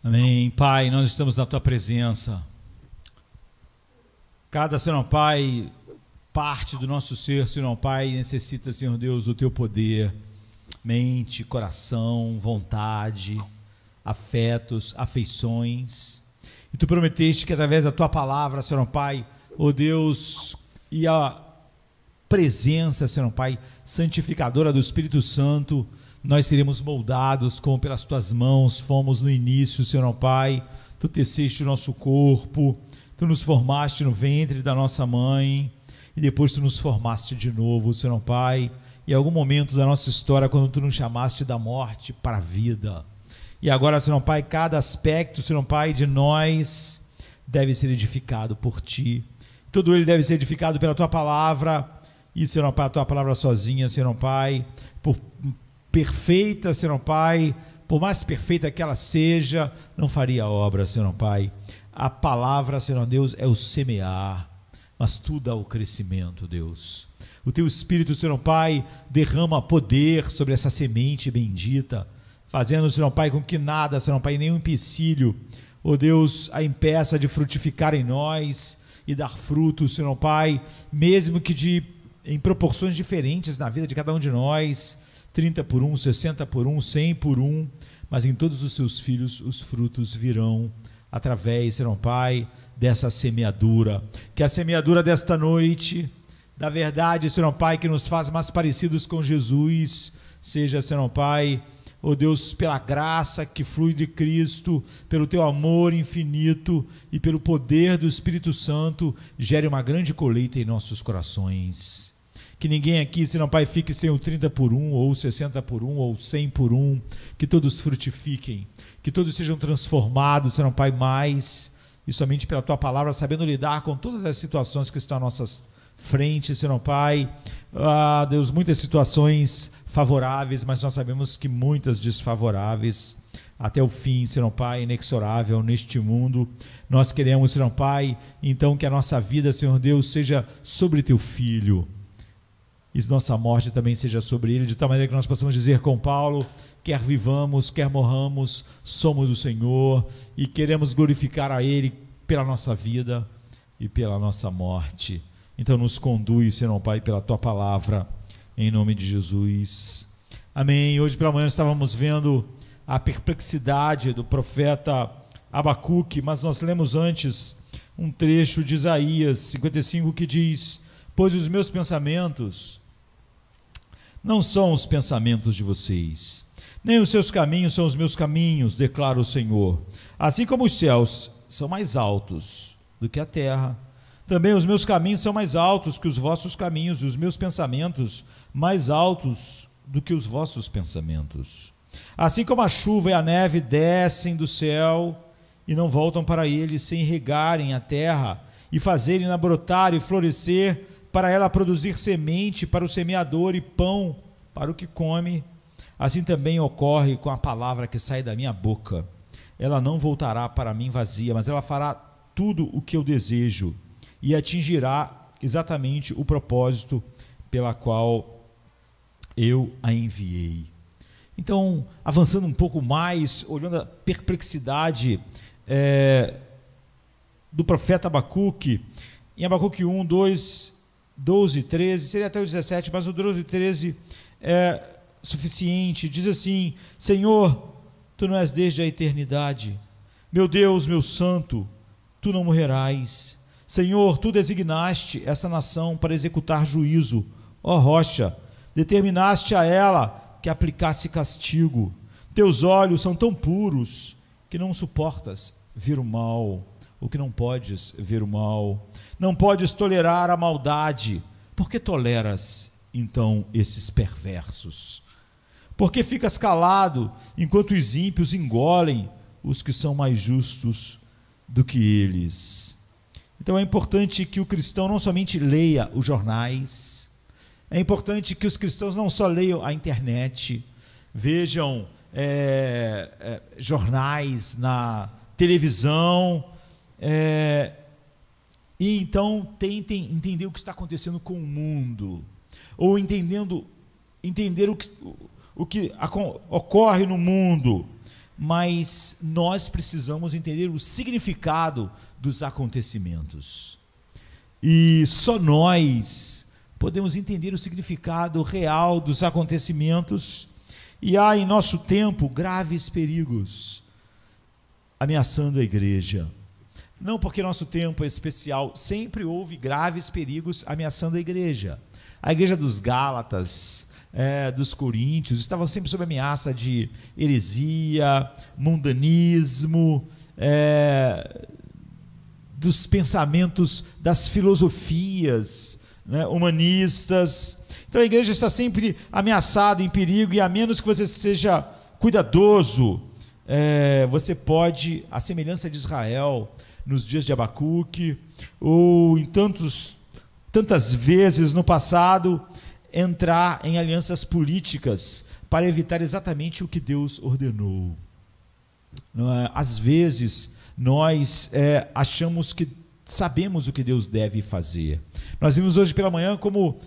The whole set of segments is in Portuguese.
Amém. Pai, nós estamos na Tua presença. Cada, Senhor Pai, parte do nosso ser, Senhor Pai, necessita, Senhor Deus, do Teu poder, mente, coração, vontade, afetos, afeições. E Tu prometeste que através da Tua palavra, Senhor Pai, ó Deus, e a presença, Senhor Pai, santificadora do Espírito Santo, nós seremos moldados como pelas Tuas mãos fomos no início, Senhor Pai. Tu teceste o nosso corpo, Tu nos formaste no ventre da nossa mãe e depois Tu nos formaste de novo, Senhor Pai, em algum momento da nossa história, quando Tu nos chamaste da morte para a vida. E agora, Senhor Pai, cada aspecto, Senhor Pai, de nós deve ser edificado por Ti. Todo ele deve ser edificado pela Tua palavra e, Senhor Pai, a Tua palavra sozinha, Senhor Pai, por perfeita, Senhor Pai, por mais perfeita que ela seja, não faria obra, Senhor Pai. A palavra, Senhor Deus, é o semear, mas Tu dá o crescimento, Deus. O Teu Espírito, Senhor Pai, derrama poder sobre essa semente bendita, fazendo, Senhor Pai, com que nada, Senhor Pai, nenhum empecilho, ó Deus, a impeça de frutificar em nós e dar frutos, Senhor Pai, mesmo que em proporções diferentes na vida de cada um de nós, 30 por 1, 60 por 1, 100 por 1, mas em todos os Seus filhos os frutos virão através, Senhor Pai, dessa semeadura. Que a semeadura desta noite, da verdade, Senhor Pai, que nos faz mais parecidos com Jesus, seja, Senhor Pai, ó Deus, pela graça que flui de Cristo, pelo Teu amor infinito e pelo poder do Espírito Santo, gere uma grande colheita em nossos corações. Que ninguém aqui, Senhor Pai, fique sem o 30 por 1, ou 60 por 1, ou 100 por 1, que todos frutifiquem, que todos sejam transformados, Senhor Pai, mais, e somente pela Tua palavra, sabendo lidar com todas as situações que estão à nossa frente, Senhor Pai. Ah, Deus, muitas situações favoráveis, mas nós sabemos que muitas desfavoráveis, até o fim, Senhor Pai, inexorável neste mundo. Nós queremos, Senhor Pai, então que a nossa vida, Senhor Deus, seja sobre Teu Filho, e nossa morte também seja sobre Ele, de tal maneira que nós possamos dizer com Paulo: quer vivamos, quer morramos, somos do Senhor, e queremos glorificar a Ele pela nossa vida e pela nossa morte. Então nos conduz, Senhor Pai, pela Tua palavra, em nome de Jesus. Amém. Hoje pela manhã estávamos vendo a perplexidade do profeta Abacuque, mas nós lemos antes um trecho de Isaías 55 que diz: pois os meus pensamentos não são os pensamentos de vocês, nem os seus caminhos são os meus caminhos, declara o Senhor. Assim como os céus são mais altos do que a terra, também os meus caminhos são mais altos que os vossos caminhos, e os meus pensamentos mais altos do que os vossos pensamentos. Assim como a chuva e a neve descem do céu e não voltam para ele sem regarem a terra e fazerem-na brotar e florescer, para ela produzir semente para o semeador e pão para o que come, assim também ocorre com a palavra que sai da minha boca. Ela não voltará para mim vazia, mas ela fará tudo o que eu desejo e atingirá exatamente o propósito pela qual eu a enviei. Então, avançando um pouco mais, olhando a perplexidade do profeta Abacuque, em Abacuque 1, 2, 12, 13, seria até o 17, mas o 12 e 13 é suficiente. Diz assim: Senhor, Tu não és desde a eternidade, meu Deus, meu santo, Tu não morrerás. Senhor, Tu designaste essa nação para executar juízo, ó rocha, determinaste a ela que aplicasse castigo. Teus olhos são tão puros que não suportas ver o mal, ou que não podes ver o mal. Não podes tolerar a maldade. Por que toleras, então, esses perversos? Por que ficas calado enquanto os ímpios engolem os que são mais justos do que eles? Então é importante que o cristão não somente leia os jornais, é importante que os cristãos não só leiam a internet, vejam jornais na televisão, e então tentem entender o que está acontecendo com o mundo, ou entender o que ocorre no mundo, mas nós precisamos entender o significado dos acontecimentos. E só nós podemos entender o significado real dos acontecimentos, e há em nosso tempo graves perigos ameaçando a igreja. Não porque nosso tempo é especial, sempre houve graves perigos ameaçando a igreja. A igreja dos Gálatas, dos Coríntios, estavam sempre sob ameaça de heresia, mundanismo, dos pensamentos, das filosofias, né, humanistas. Então a igreja está sempre ameaçada, em perigo, e a menos que você seja cuidadoso, você pode, à semelhança de Israel, nos dias de Abacuque, ou em tantas vezes no passado, entrar em alianças políticas para evitar exatamente o que Deus ordenou. Às vezes, nós achamos que sabemos o que Deus deve fazer. Nós vimos hoje pela manhã como,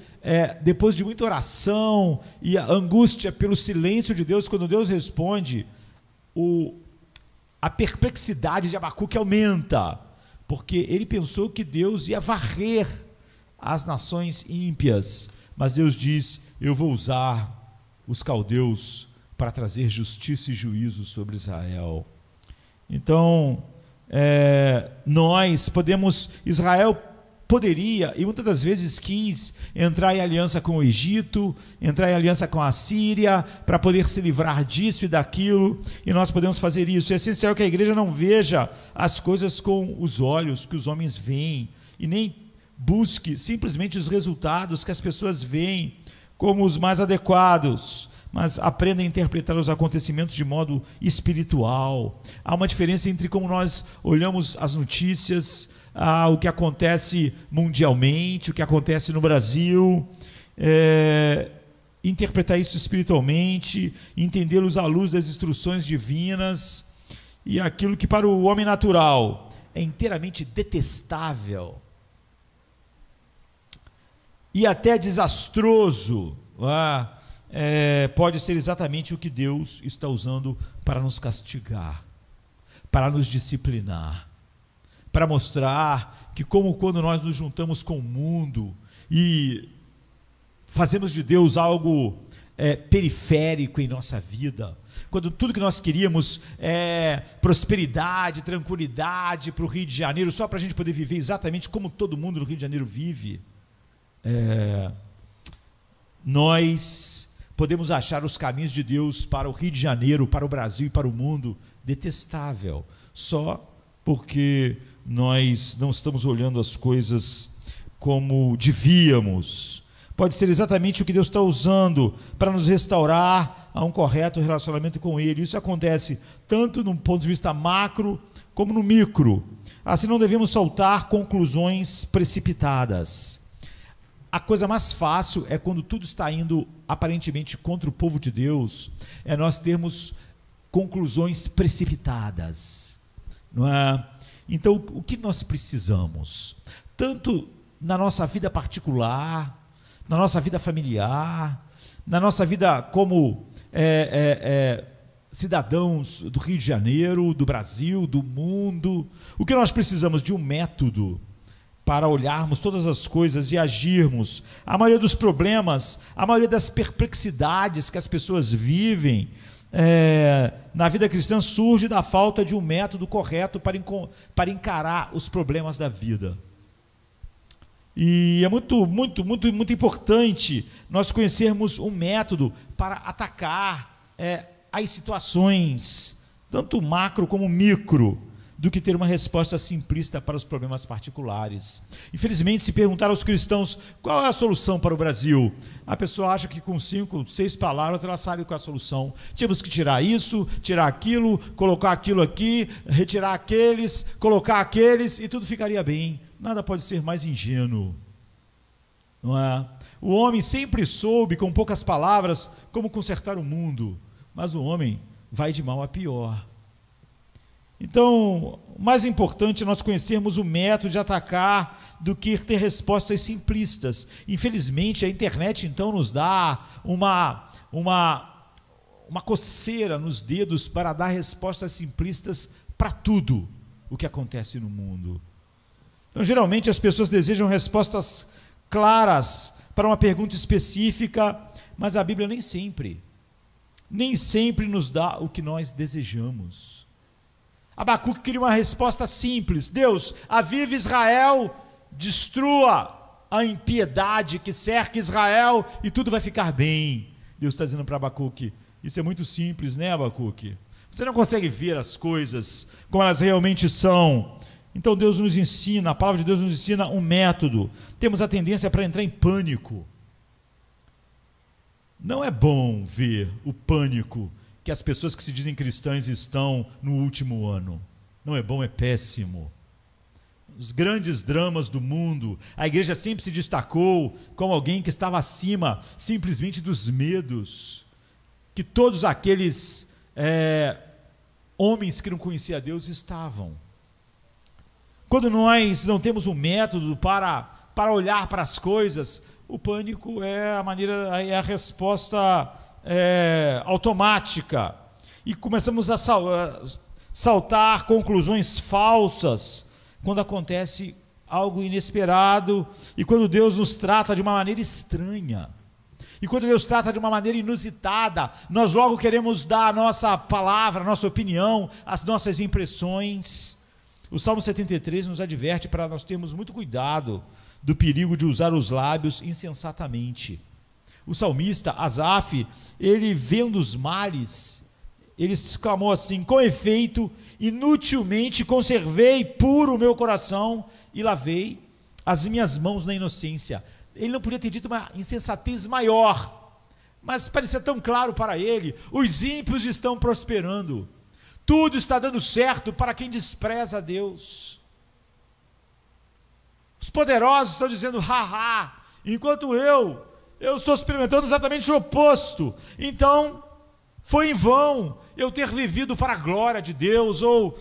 depois de muita oração e a angústia pelo silêncio de Deus, quando Deus responde, a perplexidade de Abacuque aumenta, porque ele pensou que Deus ia varrer as nações ímpias, mas Deus diz: eu vou usar os caldeus para trazer justiça e juízo sobre Israel. Então, Israel poderia, e muitas das vezes quis, entrar em aliança com o Egito, entrar em aliança com a Síria, para poder se livrar disso e daquilo, e nós podemos fazer isso. É essencial que a igreja não veja as coisas com os olhos que os homens veem, e nem busque simplesmente os resultados que as pessoas veem como os mais adequados, mas aprenda a interpretar os acontecimentos de modo espiritual. Há uma diferença entre como nós olhamos as notícias, o que acontece mundialmente, o que acontece no Brasil, interpretar isso espiritualmente, entendê-los à luz das instruções divinas, e aquilo que para o homem natural é inteiramente detestável e até desastroso, pode ser exatamente o que Deus está usando para nos castigar, para nos disciplinar, para mostrar que, como quando nós nos juntamos com o mundo e fazemos de Deus algo periférico em nossa vida, quando tudo que nós queríamos é prosperidade, tranquilidade para o Rio de Janeiro, só para a gente poder viver exatamente como todo mundo no Rio de Janeiro vive, nós podemos achar os caminhos de Deus para o Rio de Janeiro, para o Brasil e para o mundo detestável, só porque nós não estamos olhando as coisas como devíamos. Pode ser exatamente o que Deus está usando para nos restaurar a um correto relacionamento com Ele. Isso acontece tanto no ponto de vista macro como no micro. Assim, não devemos soltar conclusões precipitadas. A coisa mais fácil é quando tudo está indo aparentemente contra o povo de Deus, é nós termos conclusões precipitadas, não é? Então, o que nós precisamos? Tanto na nossa vida particular, na nossa vida familiar, na nossa vida como cidadãos do Rio de Janeiro, do Brasil, do mundo, o que nós precisamos? De um método para olharmos todas as coisas e agirmos. A maioria dos problemas, a maioria das perplexidades que as pessoas vivem na vida cristã surge da falta de um método correto para encarar os problemas da vida. E é muito importante nós conhecermos um método para atacar as situações, tanto macro como micro, do que ter uma resposta simplista para os problemas particulares. Infelizmente, se perguntar aos cristãos qual é a solução para o Brasil, a pessoa acha que com 5, 6 palavras ela sabe qual é a solução. Temos que tirar isso, tirar aquilo, colocar aquilo aqui, retirar aqueles, colocar aqueles, e tudo ficaria bem. Nada pode ser mais ingênuo, não é? O homem sempre soube, com poucas palavras, como consertar o mundo, mas o homem vai de mal a pior. Então, mais importante é nós conhecermos o método de atacar do que ter respostas simplistas. Infelizmente, a internet, então, nos dá uma uma coceira nos dedos para dar respostas simplistas para tudo o que acontece no mundo. Então, geralmente, as pessoas desejam respostas claras para uma pergunta específica, mas a Bíblia nem sempre nos dá o que nós desejamos. Abacuque queria uma resposta simples: Deus, avive Israel, destrua a impiedade que cerca Israel e tudo vai ficar bem. Deus está dizendo para Abacuque: isso é muito simples, né, Abacuque? Você não consegue ver as coisas como elas realmente são. Então Deus nos ensina, a palavra de Deus nos ensina um método. Temos a tendência para entrar em pânico. Não é bom ver o pânico que as pessoas que se dizem cristãs estão no último ano. Não é bom, é péssimo. Os grandes dramas do mundo, a igreja sempre se destacou como alguém que estava acima simplesmente dos medos que todos aqueles homens que não conheciam a Deus estavam. Quando nós não temos um método para olhar para as coisas, o pânico é a resposta automática, e começamos a saltar conclusões falsas quando acontece algo inesperado, e quando Deus nos trata de uma maneira estranha, e quando Deus trata de uma maneira inusitada, nós logo queremos dar a nossa palavra, a nossa opinião, as nossas impressões. O Salmo 73 nos adverte para nós termos muito cuidado do perigo de usar os lábios insensatamente. O salmista Asaf, ele vendo os males, ele exclamou assim: com efeito, inutilmente conservei puro o meu coração e lavei as minhas mãos na inocência. Ele não podia ter dito uma insensatez maior, mas parecia tão claro para ele: os ímpios estão prosperando, tudo está dando certo para quem despreza a Deus. Os poderosos estão dizendo haha, enquanto eu estou experimentando exatamente o oposto. Então, foi em vão eu ter vivido para a glória de Deus, ou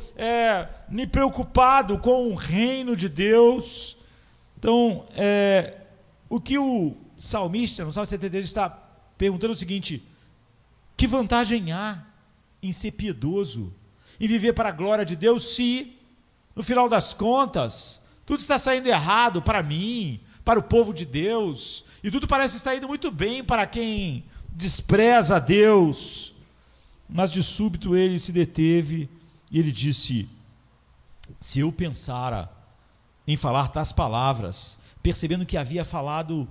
me preocupado com o reino de Deus. Então, o que o salmista, no Salmo 73, está perguntando é o seguinte: que vantagem há em ser piedoso, em viver para a glória de Deus, se, no final das contas, tudo está saindo errado para mim, para o povo de Deus, e tudo parece estar indo muito bem para quem despreza a Deus? Mas de súbito ele se deteve e ele disse: se eu pensara em falar tais palavras, percebendo que havia falado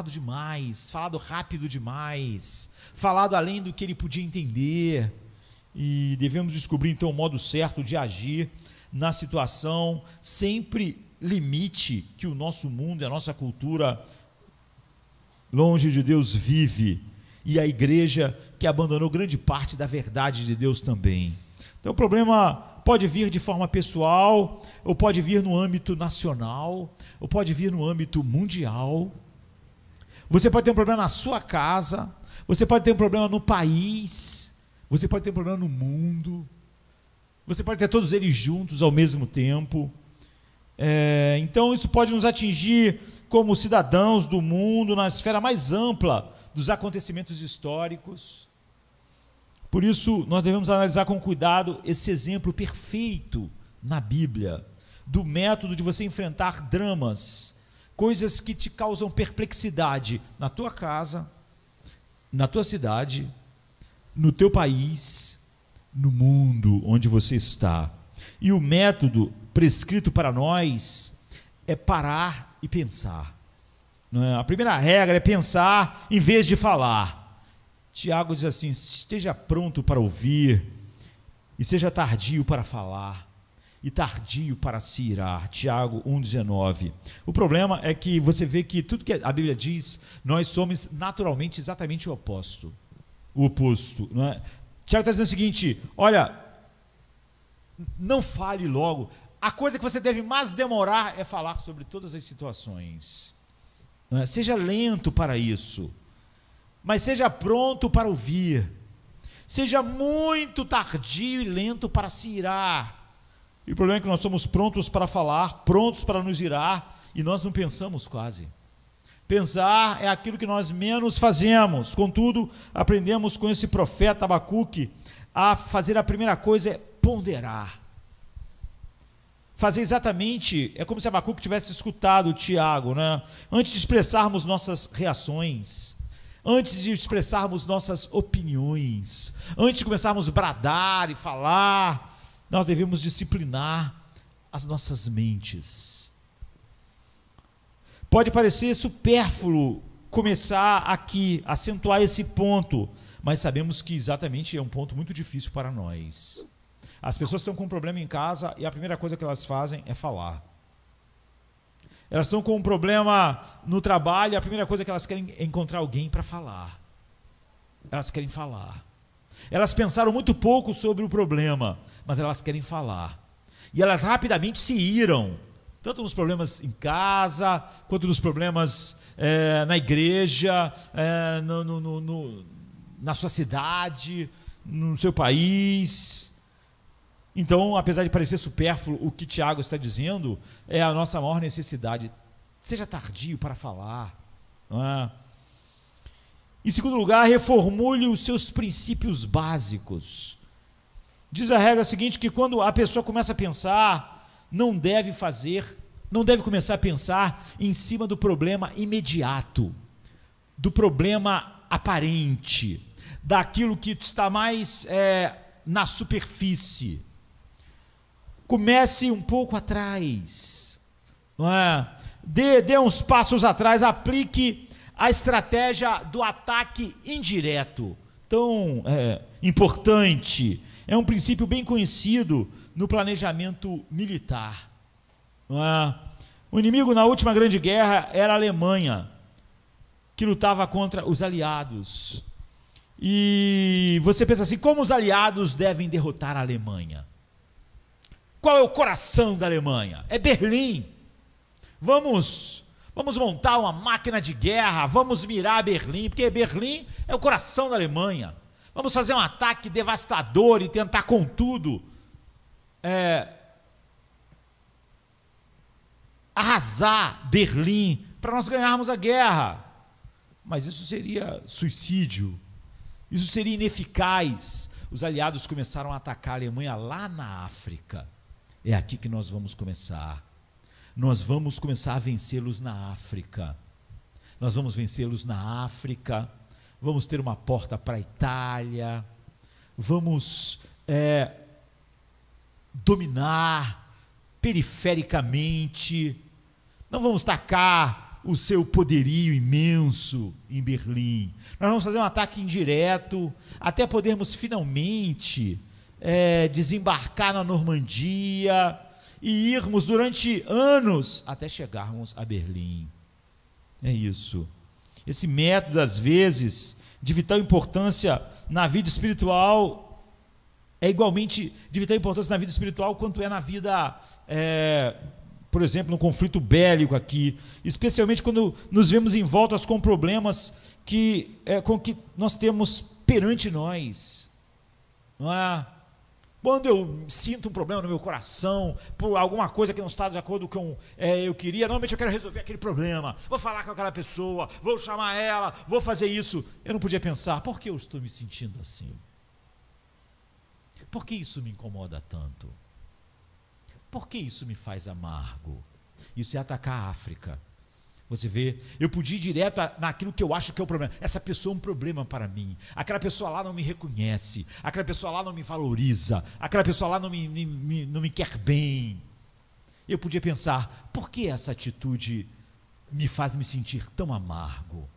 demais, falado rápido demais, falado além do que ele podia entender, e devemos descobrir então o modo certo de agir na situação. Sempre limite que o nosso mundo e a nossa cultura longe de Deus vive, e a igreja que abandonou grande parte da verdade de Deus também. Então o problema pode vir de forma pessoal, ou pode vir no âmbito nacional, ou pode vir no âmbito mundial. Você pode ter um problema na sua casa, você pode ter um problema no país, você pode ter um problema no mundo, você pode ter todos eles juntos ao mesmo tempo. Então isso pode nos atingir como cidadãos do mundo, na esfera mais ampla dos acontecimentos históricos. Por isso nós devemos analisar com cuidado esse exemplo perfeito na Bíblia, do método de você enfrentar dramas, coisas que te causam perplexidade na tua casa, na tua cidade, no teu país, no mundo onde você está. E o método prescrito para nós é parar e pensar. Não é? A primeira regra é pensar em vez de falar. Tiago diz assim: esteja pronto para ouvir e seja tardio para falar e tardio para se irar. Tiago 1,19. O problema é que você vê que tudo que a Bíblia diz, nós somos naturalmente exatamente o oposto. Não é? Tiago está dizendo o seguinte: olha, não fale logo. A coisa que você deve mais demorar é falar sobre todas as situações. Não é? Seja lento para isso, mas seja pronto para ouvir. Seja muito tardio e lento para se irar. E o problema é que nós somos prontos para falar, prontos para nos irar, e nós não pensamos quase. Pensar é aquilo que nós menos fazemos. Contudo, aprendemos com esse profeta Abacuque a fazer a primeira coisa é ponderar. Fazer exatamente, é como se Abacuque tivesse escutado Tiago, né? Antes de expressarmos nossas reações, antes de expressarmos nossas opiniões, antes de começarmos a bradar e falar, nós devemos disciplinar as nossas mentes. Pode parecer supérfluo começar aqui, acentuar esse ponto, mas sabemos que exatamente é um ponto muito difícil para nós. As pessoas estão com um problema em casa e a primeira coisa que elas fazem é falar. Elas estão com um problema no trabalho e a primeira coisa que elas querem é encontrar alguém para falar. Elas querem falar. Elas pensaram muito pouco sobre o problema, mas elas querem falar. E elas rapidamente se iram, tanto nos problemas em casa, quanto nos problemas na igreja, na sua cidade, no seu país. Então, apesar de parecer supérfluo, o que Tiago está dizendo é a nossa maior necessidade. Seja tardio para falar. Não é? Em segundo lugar, reformule os seus princípios básicos. Diz a regra seguinte, que quando a pessoa começa a pensar, não deve começar a pensar em cima do problema imediato, do problema aparente, daquilo que está mais na superfície. Comece um pouco atrás, não é? Dê uns passos atrás, aplique a estratégia do ataque indireto, tão importante, é um princípio bem conhecido no planejamento militar, não é? O inimigo na última grande guerra era a Alemanha, que lutava contra os aliados, e você pensa assim, como os aliados devem derrotar a Alemanha? Qual é o coração da Alemanha? É Berlim. Vamos montar uma máquina de guerra, vamos mirar Berlim, porque Berlim é o coração da Alemanha. Vamos fazer um ataque devastador e tentar, contudo, arrasar Berlim para nós ganharmos a guerra. Mas isso seria suicídio, isso seria ineficaz. Os aliados começaram a atacar a Alemanha lá na África. É aqui que nós vamos começar. Nós vamos começar a vencê-los na África. Nós vamos vencê-los na África. Vamos ter uma porta para a Itália. Vamos dominar perifericamente. Não vamos tacar o seu poderio imenso em Berlim. Nós vamos fazer um ataque indireto até podermos finalmente desembarcar na Normandia e irmos durante anos até chegarmos a Berlim. É isso. Esse método, às vezes, de vital importância na vida espiritual, é igualmente de vital importância na vida espiritual quanto é na vida, por exemplo, no conflito bélico aqui, especialmente quando nos vemos envoltos com problemas com que nós temos perante nós, não é? Quando eu sinto um problema no meu coração, por alguma coisa que não está de acordo com eu queria, normalmente eu quero resolver aquele problema, vou falar com aquela pessoa, vou chamar ela, vou fazer isso. Eu não podia pensar, por que eu estou me sentindo assim? Por que isso me incomoda tanto? Por que isso me faz amargo? Isso é atacar a África. Você vê, eu podia ir direto naquilo que eu acho que é o problema. Essa pessoa é um problema para mim. Aquela pessoa lá não me reconhece. Aquela pessoa lá não me valoriza. Aquela pessoa lá não me quer bem. Eu podia pensar, por que essa atitude me faz me sentir tão amargo?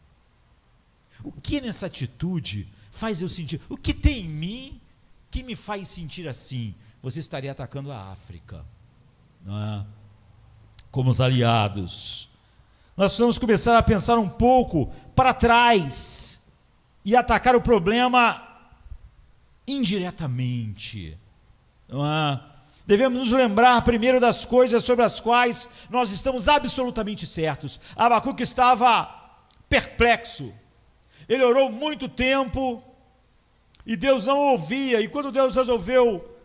O que nessa atitude faz eu sentir? O que tem em mim que me faz sentir assim? Você estaria atacando a África, não é? Como os aliados. Nós precisamos começar a pensar um pouco para trás e atacar o problema indiretamente. Não é? Devemos nos lembrar primeiro das coisas sobre as quais nós estamos absolutamente certos. Abacuque estava perplexo. Ele orou muito tempo e Deus não ouvia. E quando Deus resolveu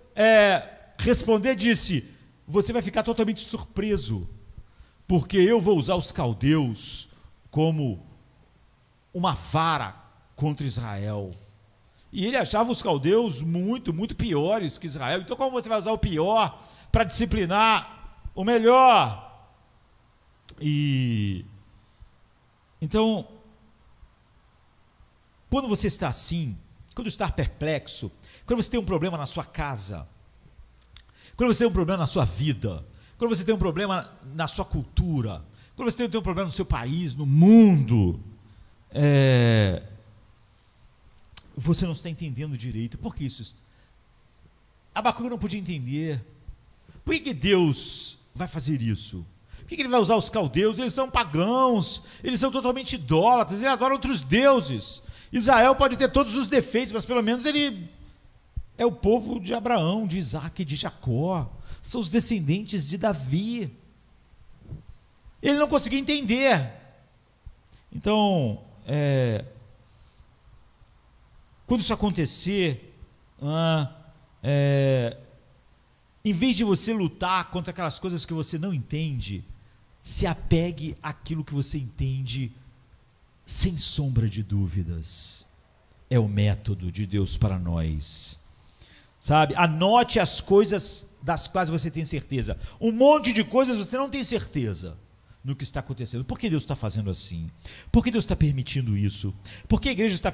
responder, disse: você vai ficar totalmente surpreso, porque eu vou usar os caldeus como uma vara contra Israel. E ele achava os caldeus muito, muito piores que Israel. Então, como você vai usar o pior para disciplinar o melhor? Então, quando você está assim, quando está perplexo, quando você tem um problema na sua casa, quando você tem um problema na sua vida, quando você tem um problema na sua cultura, quando você tem um problema no seu país, no mundo, você não está entendendo direito. Por que isso? Abacuque não podia entender. Por que Deus vai fazer isso? Por que ele vai usar os caldeus? Eles são pagãos, eles são totalmente idólatras, eles adoram outros deuses. Israel pode ter todos os defeitos, mas pelo menos ele é o povo de Abraão, de Isaac e de Jacó, são os descendentes de Davi. Ele não conseguia entender. Então, quando isso acontecer, em vez de você lutar contra aquelas coisas que você não entende, se apegue àquilo que você entende, sem sombra de dúvidas. É o método de Deus para nós. Sabe? Anote as coisas das quais você tem certeza. Um monte de coisas você não tem certeza no que está acontecendo. Por que Deus está fazendo assim? Por que Deus está permitindo isso? Por que a igreja está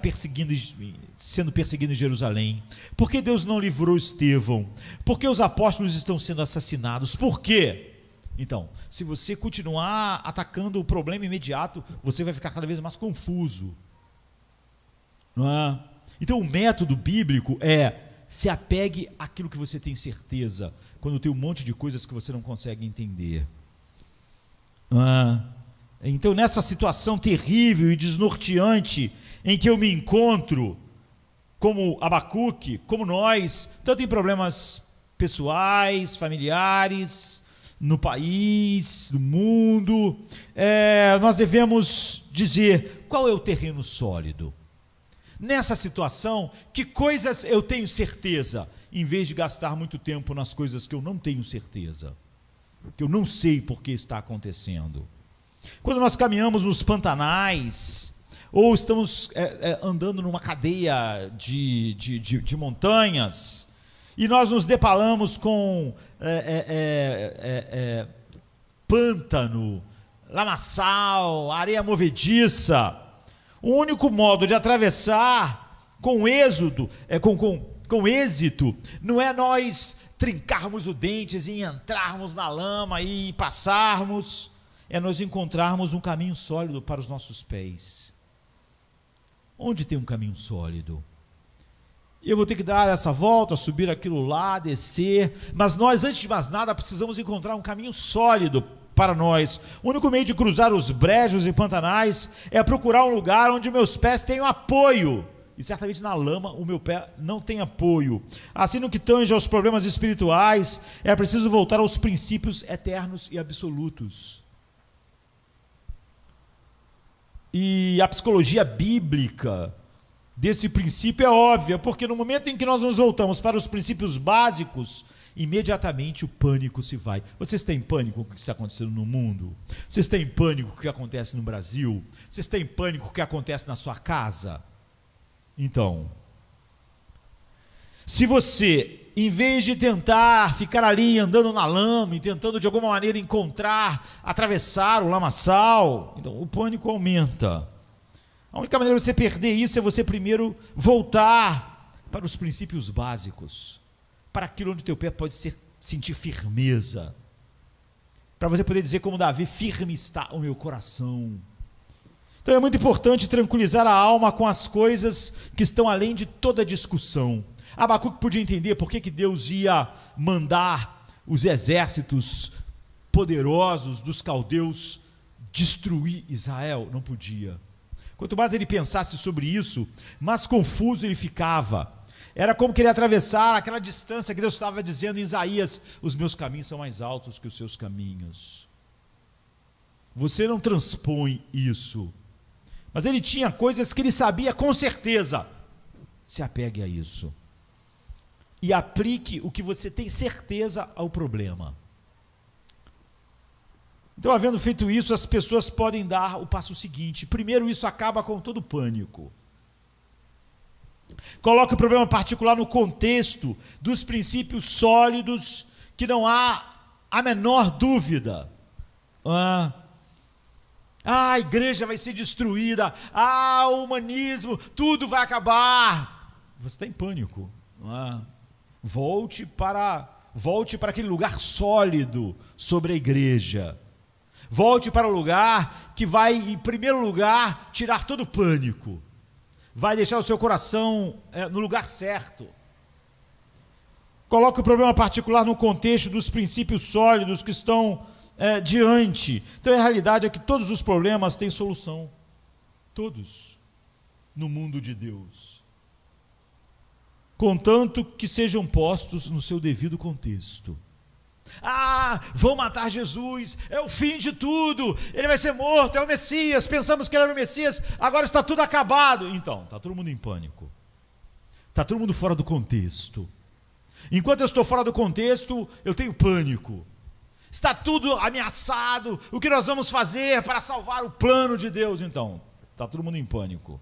sendo perseguida em Jerusalém? Por que Deus não livrou Estevão? Por que os apóstolos estão sendo assassinados? Por quê? Então, se você continuar atacando o problema imediato, você vai ficar cada vez mais confuso. Não é? Então, o método bíblico se apegue àquilo que você tem certeza, quando tem um monte de coisas que você não consegue entender. Então, nessa situação terrível e desnorteante em que eu me encontro, como Abacuque, como nós, tanto em problemas pessoais, familiares, no país, no mundo, nós devemos dizer: qual é o terreno sólido? Nessa situação, que coisas eu tenho certeza, em vez de gastar muito tempo nas coisas que eu não tenho certeza, que eu não sei por que está acontecendo. Quando nós caminhamos nos pantanais, ou estamos andando numa cadeia de montanhas, e nós nos deparamos com pântano, lamaçal, areia movediça, o único modo de atravessar com êxito não é nós trincarmos os dentes e entrarmos na lama e passarmos, é nós encontrarmos um caminho sólido para os nossos pés. Onde tem um caminho sólido? Eu vou ter que dar essa volta, subir aquilo lá, descer, mas nós, antes de mais nada, precisamos encontrar um caminho sólido para nós. O único meio de cruzar os brejos e pantanais é procurar um lugar onde meus pés tenham apoio, e certamente na lama o meu pé não tem apoio. Assim, no que tange aos problemas espirituais, é preciso voltar aos princípios eternos e absolutos. E a psicologia bíblica desse princípio é óbvia, porque no momento em que nós nos voltamos para os princípios básicos, imediatamente o pânico se vai. Vocês têm pânico com o que está acontecendo no mundo? Vocês têm pânico com o que acontece no Brasil? Vocês têm pânico com o que acontece na sua casa? Então, se você, em vez de tentar ficar ali andando na lama e tentando de alguma maneira atravessar o lamaçal, então o pânico aumenta. A única maneira de você perder isso é você primeiro voltar para os princípios básicos, para aquilo onde o teu pé pode sentir firmeza, para você poder dizer como Davi: firme está o meu coração. Então é muito importante tranquilizar a alma com as coisas que estão além de toda discussão. Abacuque podia entender por que Deus ia mandar os exércitos poderosos dos caldeus destruir Israel. Não podia. Quanto mais ele pensasse sobre isso, mais confuso ele ficava. Era como querer atravessar aquela distância que Deus estava dizendo em Isaías: os meus caminhos são mais altos que os seus caminhos. Você não transpõe isso. Mas ele tinha coisas que ele sabia com certeza. Se apegue a isso. E aplique o que você tem certeza ao problema. Então, havendo feito isso, as pessoas podem dar o passo seguinte. Primeiro, isso acaba com todo o pânico. Coloca o problema particular no contexto dos princípios sólidos que não há a menor dúvida. A igreja vai ser destruída, o humanismo, tudo vai acabar. Você está em pânico. Volte para aquele lugar sólido sobre a igreja. Volte para o lugar que vai, em primeiro lugar, tirar todo o pânico. Vai deixar o seu coração no lugar certo. Coloque o problema particular no contexto dos princípios sólidos que estão diante. Então, a realidade é que todos os problemas têm solução. Todos. No mundo de Deus. Contanto que sejam postos no seu devido contexto. Vão matar Jesus, é o fim de tudo, ele vai ser morto, é o Messias, pensamos que ele era o Messias, agora está tudo acabado. Então, está todo mundo em pânico, está todo mundo fora do contexto. Enquanto eu estou fora do contexto, eu tenho pânico, está tudo ameaçado, o que nós vamos fazer para salvar o plano de Deus? Então, está todo mundo em pânico.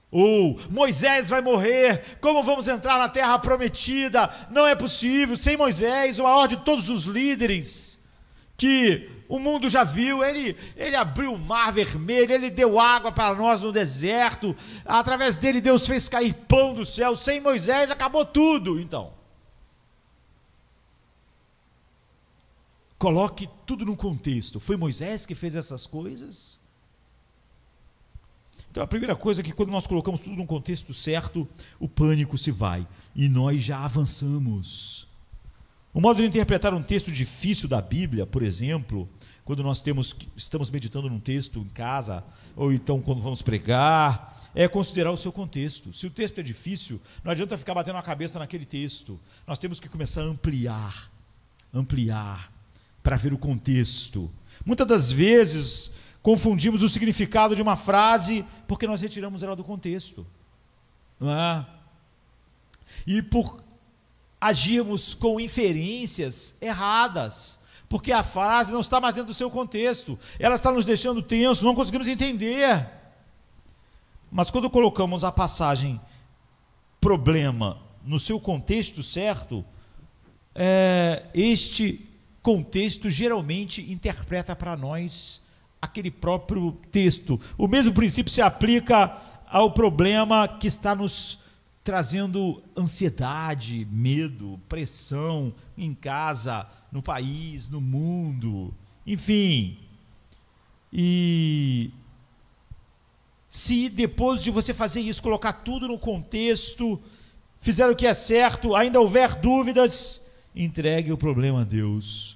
Ou Moisés vai morrer, como vamos entrar na terra prometida? Não é possível, sem Moisés, o maior de todos os líderes que o mundo já viu, ele abriu o mar vermelho, ele deu água para nós no deserto, através dele Deus fez cair pão do céu, sem Moisés acabou tudo. Então, coloque tudo no contexto. Foi Moisés que fez essas coisas? Então, a primeira coisa é que quando nós colocamos tudo no contexto certo, o pânico se vai e nós já avançamos. O modo de interpretar um texto difícil da Bíblia, por exemplo, quando nós estamos meditando num texto em casa, ou então quando vamos pregar, é considerar o seu contexto. Se o texto é difícil, não adianta ficar batendo a cabeça naquele texto. Nós temos que começar a ampliar, para ver o contexto. Muitas das vezes confundimos o significado de uma frase porque nós retiramos ela do contexto, não é? E por agirmos com inferências erradas, porque a frase não está mais dentro do seu contexto, ela está nos deixando tensos, não conseguimos entender. Mas quando colocamos a passagem problema no seu contexto certo, este contexto geralmente interpreta para nós aquele próprio texto. O mesmo princípio se aplica ao problema que está nos trazendo ansiedade, medo, pressão em casa, no país, no mundo, enfim. E se depois de você fazer isso, colocar tudo no contexto, fizer o que é certo, ainda houver dúvidas, entregue o problema a Deus,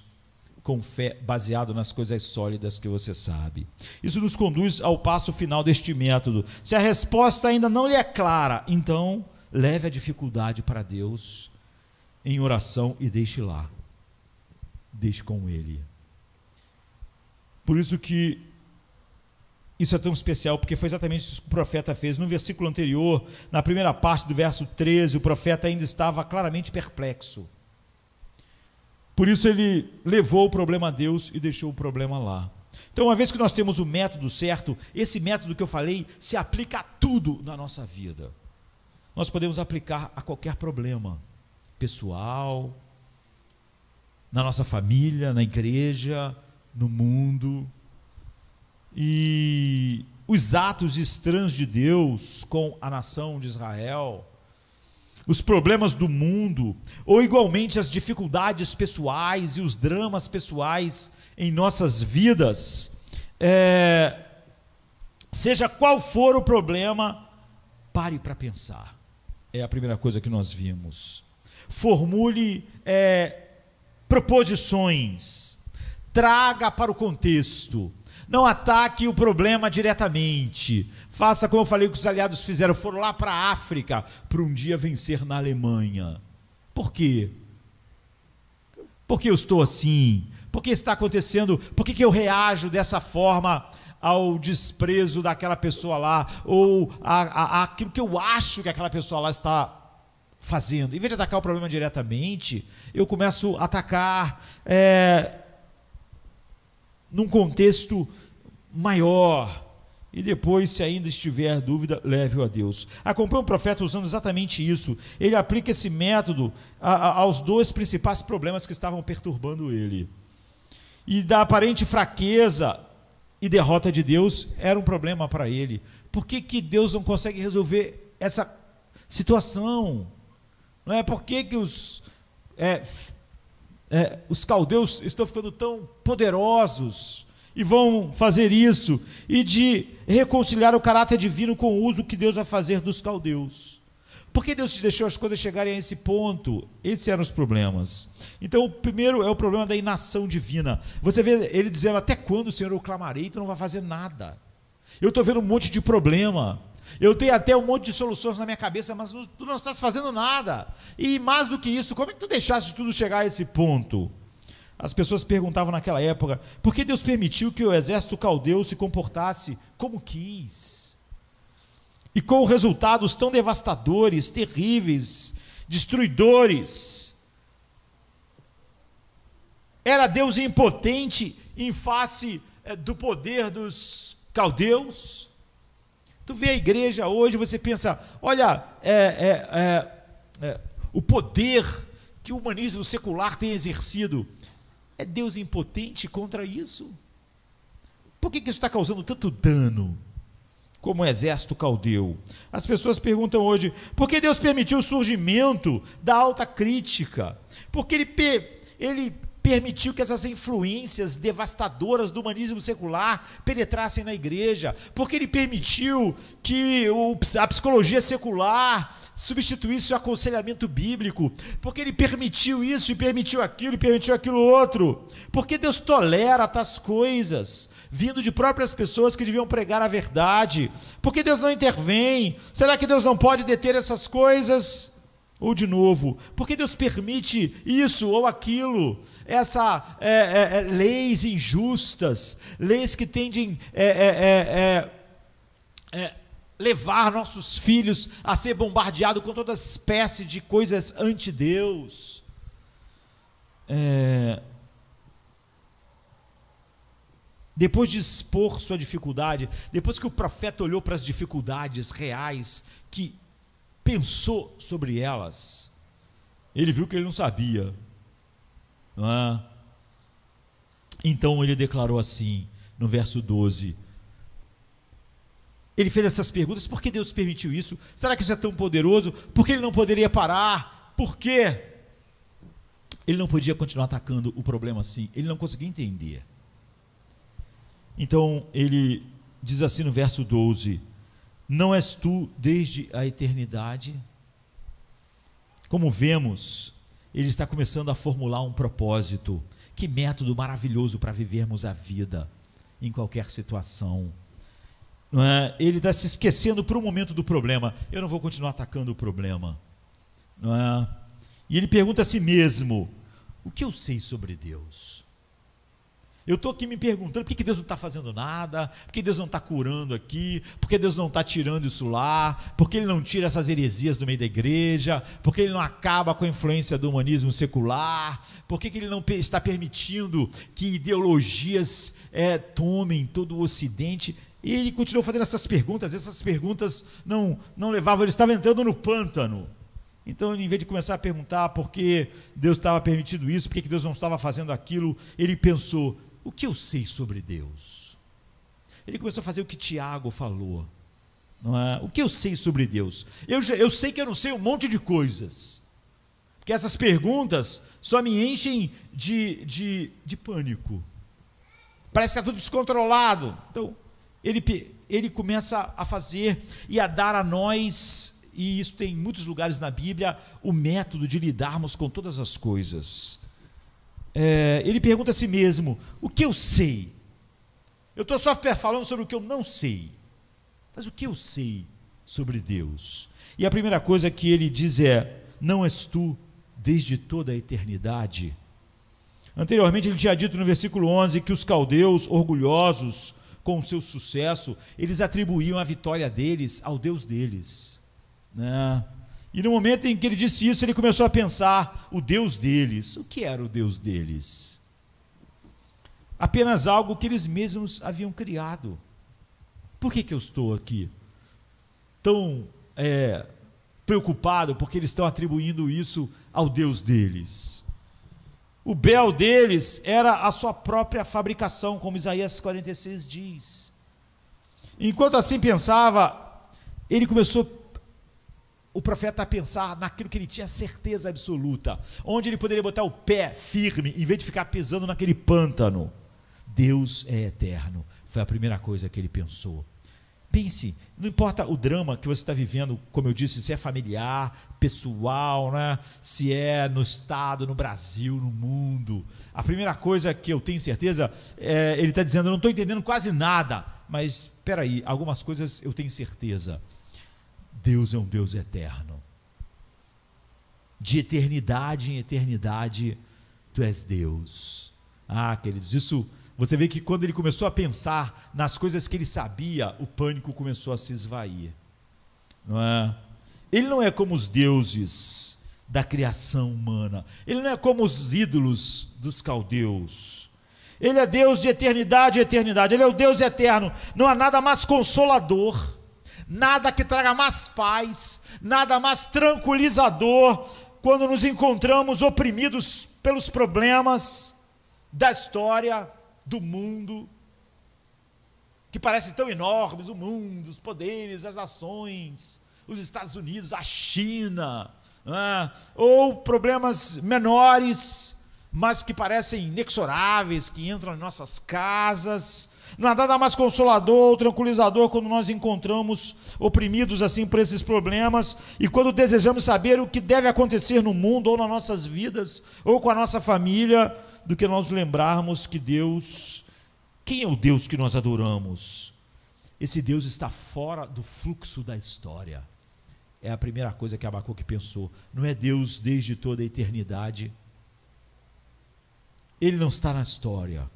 com fé, baseado nas coisas sólidas que você sabe. Isso nos conduz ao passo final deste método. Se a resposta ainda não lhe é clara, então leve a dificuldade para Deus em oração e deixe lá. Deixe com Ele. Por isso que isso é tão especial, porque foi exatamente isso que o profeta fez. No versículo anterior, na primeira parte do verso 13, o profeta ainda estava claramente perplexo. Por isso ele levou o problema a Deus e deixou o problema lá. Então, uma vez que nós temos o método certo, esse método que eu falei se aplica a tudo na nossa vida. Nós podemos aplicar a qualquer problema pessoal, na nossa família, na igreja, no mundo. E os atos estranhos de Deus com a nação de Israel, os problemas do mundo, ou igualmente as dificuldades pessoais e os dramas pessoais em nossas vidas, seja qual for o problema, pare para pensar. É a primeira coisa que nós vimos. Formule proposições, traga para o contexto. Não ataque o problema diretamente. Faça como eu falei que os aliados fizeram, foram lá para a África para um dia vencer na Alemanha. Por quê? Por que eu estou assim? Por que está acontecendo? Por que eu reajo dessa forma ao desprezo daquela pessoa lá? Ou aquilo que eu acho que aquela pessoa lá está fazendo? Em vez de atacar o problema diretamente, eu começo a atacar num contexto maior. E depois, se ainda estiver dúvida, leve-o a Deus. Acompanhe o profeta usando exatamente isso. Ele aplica esse método aos dois principais problemas que estavam perturbando ele. E da aparente fraqueza e derrota de Deus era um problema para ele. Por que Deus não consegue resolver essa situação? Não é? Por que os caldeus estão ficando tão poderosos e vão fazer isso, e de reconciliar o caráter divino com o uso que Deus vai fazer dos caldeus? Por que Deus deixou as coisas chegarem a esse ponto? Esses eram os problemas. Então, o primeiro é o problema da inação divina. Você vê ele dizendo: até quando, Senhor, eu clamarei e tu não vai fazer nada? Eu estou vendo um monte de problema, eu tenho até um monte de soluções na minha cabeça, mas tu não estás fazendo nada. E mais do que isso, como é que tu deixaste tudo chegar a esse ponto? As pessoas perguntavam naquela época: por que Deus permitiu que o exército caldeu se comportasse como quis? E com resultados tão devastadores, terríveis, destruidores. Era Deus impotente em face do poder dos caldeus? Tu vê a igreja hoje, você pensa: olha, o poder que o humanismo secular tem exercido. É Deus impotente contra isso? Por que isso está causando tanto dano como o exército caldeu? As pessoas perguntam hoje: por que Deus permitiu o surgimento da alta crítica? Porque ele permitiu que essas influências devastadoras do humanismo secular penetrassem na igreja? Porque ele permitiu que a psicologia secular substituísse o aconselhamento bíblico? Porque ele permitiu isso e permitiu aquilo outro? Porque Deus tolera tais coisas vindo de próprias pessoas que deviam pregar a verdade? Porque Deus não intervém? Será que Deus não pode deter essas coisas? Ou de novo, por que Deus permite isso ou aquilo? Leis injustas, leis que tendem levar nossos filhos a ser bombardeados com toda espécie de coisas anti-Deus. Depois de expor sua dificuldade, depois que o profeta olhou para as dificuldades reais, que pensou sobre elas, ele viu que ele não sabia, não é? Então ele declarou assim, no verso 12, ele fez essas perguntas: por que Deus permitiu isso? Será que isso é tão poderoso? Por que ele não poderia parar? Por quê? Ele não podia continuar atacando o problema assim, ele não conseguia entender. Então ele diz assim no verso 12: não és tu desde a eternidade? Como vemos, ele está começando a formular um propósito. Que método maravilhoso para vivermos a vida em qualquer situação. Não é? Ele está se esquecendo por um momento do problema. Eu não vou continuar atacando o problema. Não é? E ele pergunta a si mesmo: o que eu sei sobre Deus? Eu estou aqui me perguntando por que Deus não está fazendo nada, por que Deus não está curando aqui, por que Deus não está tirando isso lá, por que Ele não tira essas heresias do meio da igreja, por que Ele não acaba com a influência do humanismo secular, por que Ele não está permitindo que ideologias tomem todo o Ocidente? E ele continuou fazendo essas perguntas não levavam, ele estava entrando no pântano. Então, em vez de começar a perguntar por que Deus estava permitindo isso, por que Deus não estava fazendo aquilo, ele pensou: o que eu sei sobre Deus? Ele começou a fazer o que Tiago falou, não é? O que eu sei sobre Deus? Eu sei que eu não sei um monte de coisas, porque essas perguntas só me enchem de pânico. Parece que está tudo descontrolado. Então, ele começa a fazer e a dar a nós, e isso tem em muitos lugares na Bíblia, o método de lidarmos com todas as coisas. Ele pergunta a si mesmo: o que eu sei? Eu estou só falando sobre o que eu não sei, mas o que eu sei sobre Deus? E a primeira coisa que ele diz é: não és tu desde toda a eternidade? Anteriormente ele tinha dito no versículo 11 que os caldeus, orgulhosos com o seu sucesso, eles atribuíam a vitória deles ao Deus deles, né? E no momento em que ele disse isso, ele começou a pensar: o Deus deles, o que era o Deus deles? apenas algo que eles mesmos haviam criado. Por que eu estou aqui tão preocupado? Porque eles estão atribuindo isso ao Deus deles. O Bel deles era a sua própria fabricação, como Isaías 46 diz. Enquanto assim pensava, o profeta a pensar naquilo que ele tinha certeza absoluta, onde ele poderia botar o pé firme, em vez de ficar pisando naquele pântano. Deus é eterno, foi a primeira coisa que ele pensou. Pense, não importa o drama que você está vivendo, como eu disse, se é familiar, pessoal, né? Se é no estado, no Brasil, no mundo. A primeira coisa que eu tenho certeza, ele está dizendo, eu não estou entendendo quase nada, mas espera aí, algumas coisas eu tenho certeza. Deus é um Deus eterno. De eternidade em eternidade, tu és Deus. Ah, queridos, isso... Você vê que quando ele começou a pensar nas coisas que ele sabia, o pânico começou a se esvair. Não é? Ele não é como os deuses da criação humana. Ele não é como os ídolos dos caldeus. Ele é Deus de eternidade e eternidade. Ele é o Deus eterno. Não há nada mais consolador, nada que traga mais paz, nada mais tranquilizador quando nos encontramos oprimidos pelos problemas da história, do mundo, que parecem tão enormes, o mundo, os poderes, as nações, os Estados Unidos, a China, ou problemas menores, mas que parecem inexoráveis, que entram em nossas casas. Não há nada mais consolador ou tranquilizador quando nós encontramos oprimidos assim por esses problemas, e quando desejamos saber o que deve acontecer no mundo, ou nas nossas vidas, ou com a nossa família, do que nós lembrarmos que Deus, quem é o Deus que nós adoramos? Esse Deus está fora do fluxo da história. É a primeira coisa que Abacuque pensou. Não é Deus desde toda a eternidade. Ele não está na história.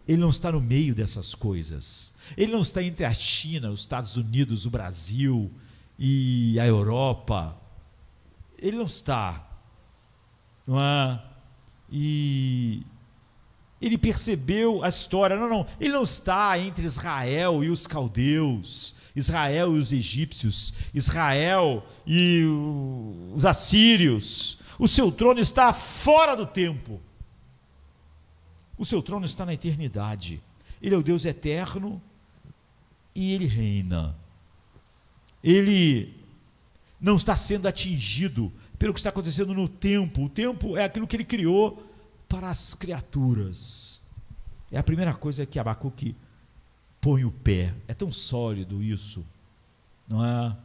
Ele não está no meio dessas coisas. Ele não está entre a China, os Estados Unidos, o Brasil e a Europa. Ele não está. Não é? E ele percebeu a história. Não, ele não está entre Israel e os caldeus, Israel e os egípcios, Israel e os assírios. O seu trono está fora do tempo. O seu trono está na eternidade. Ele é o Deus eterno e ele reina. Ele não está sendo atingido pelo que está acontecendo no tempo. O tempo é aquilo que ele criou para as criaturas. É a primeira coisa que Abacuque põe o pé. É tão sólido isso, não é?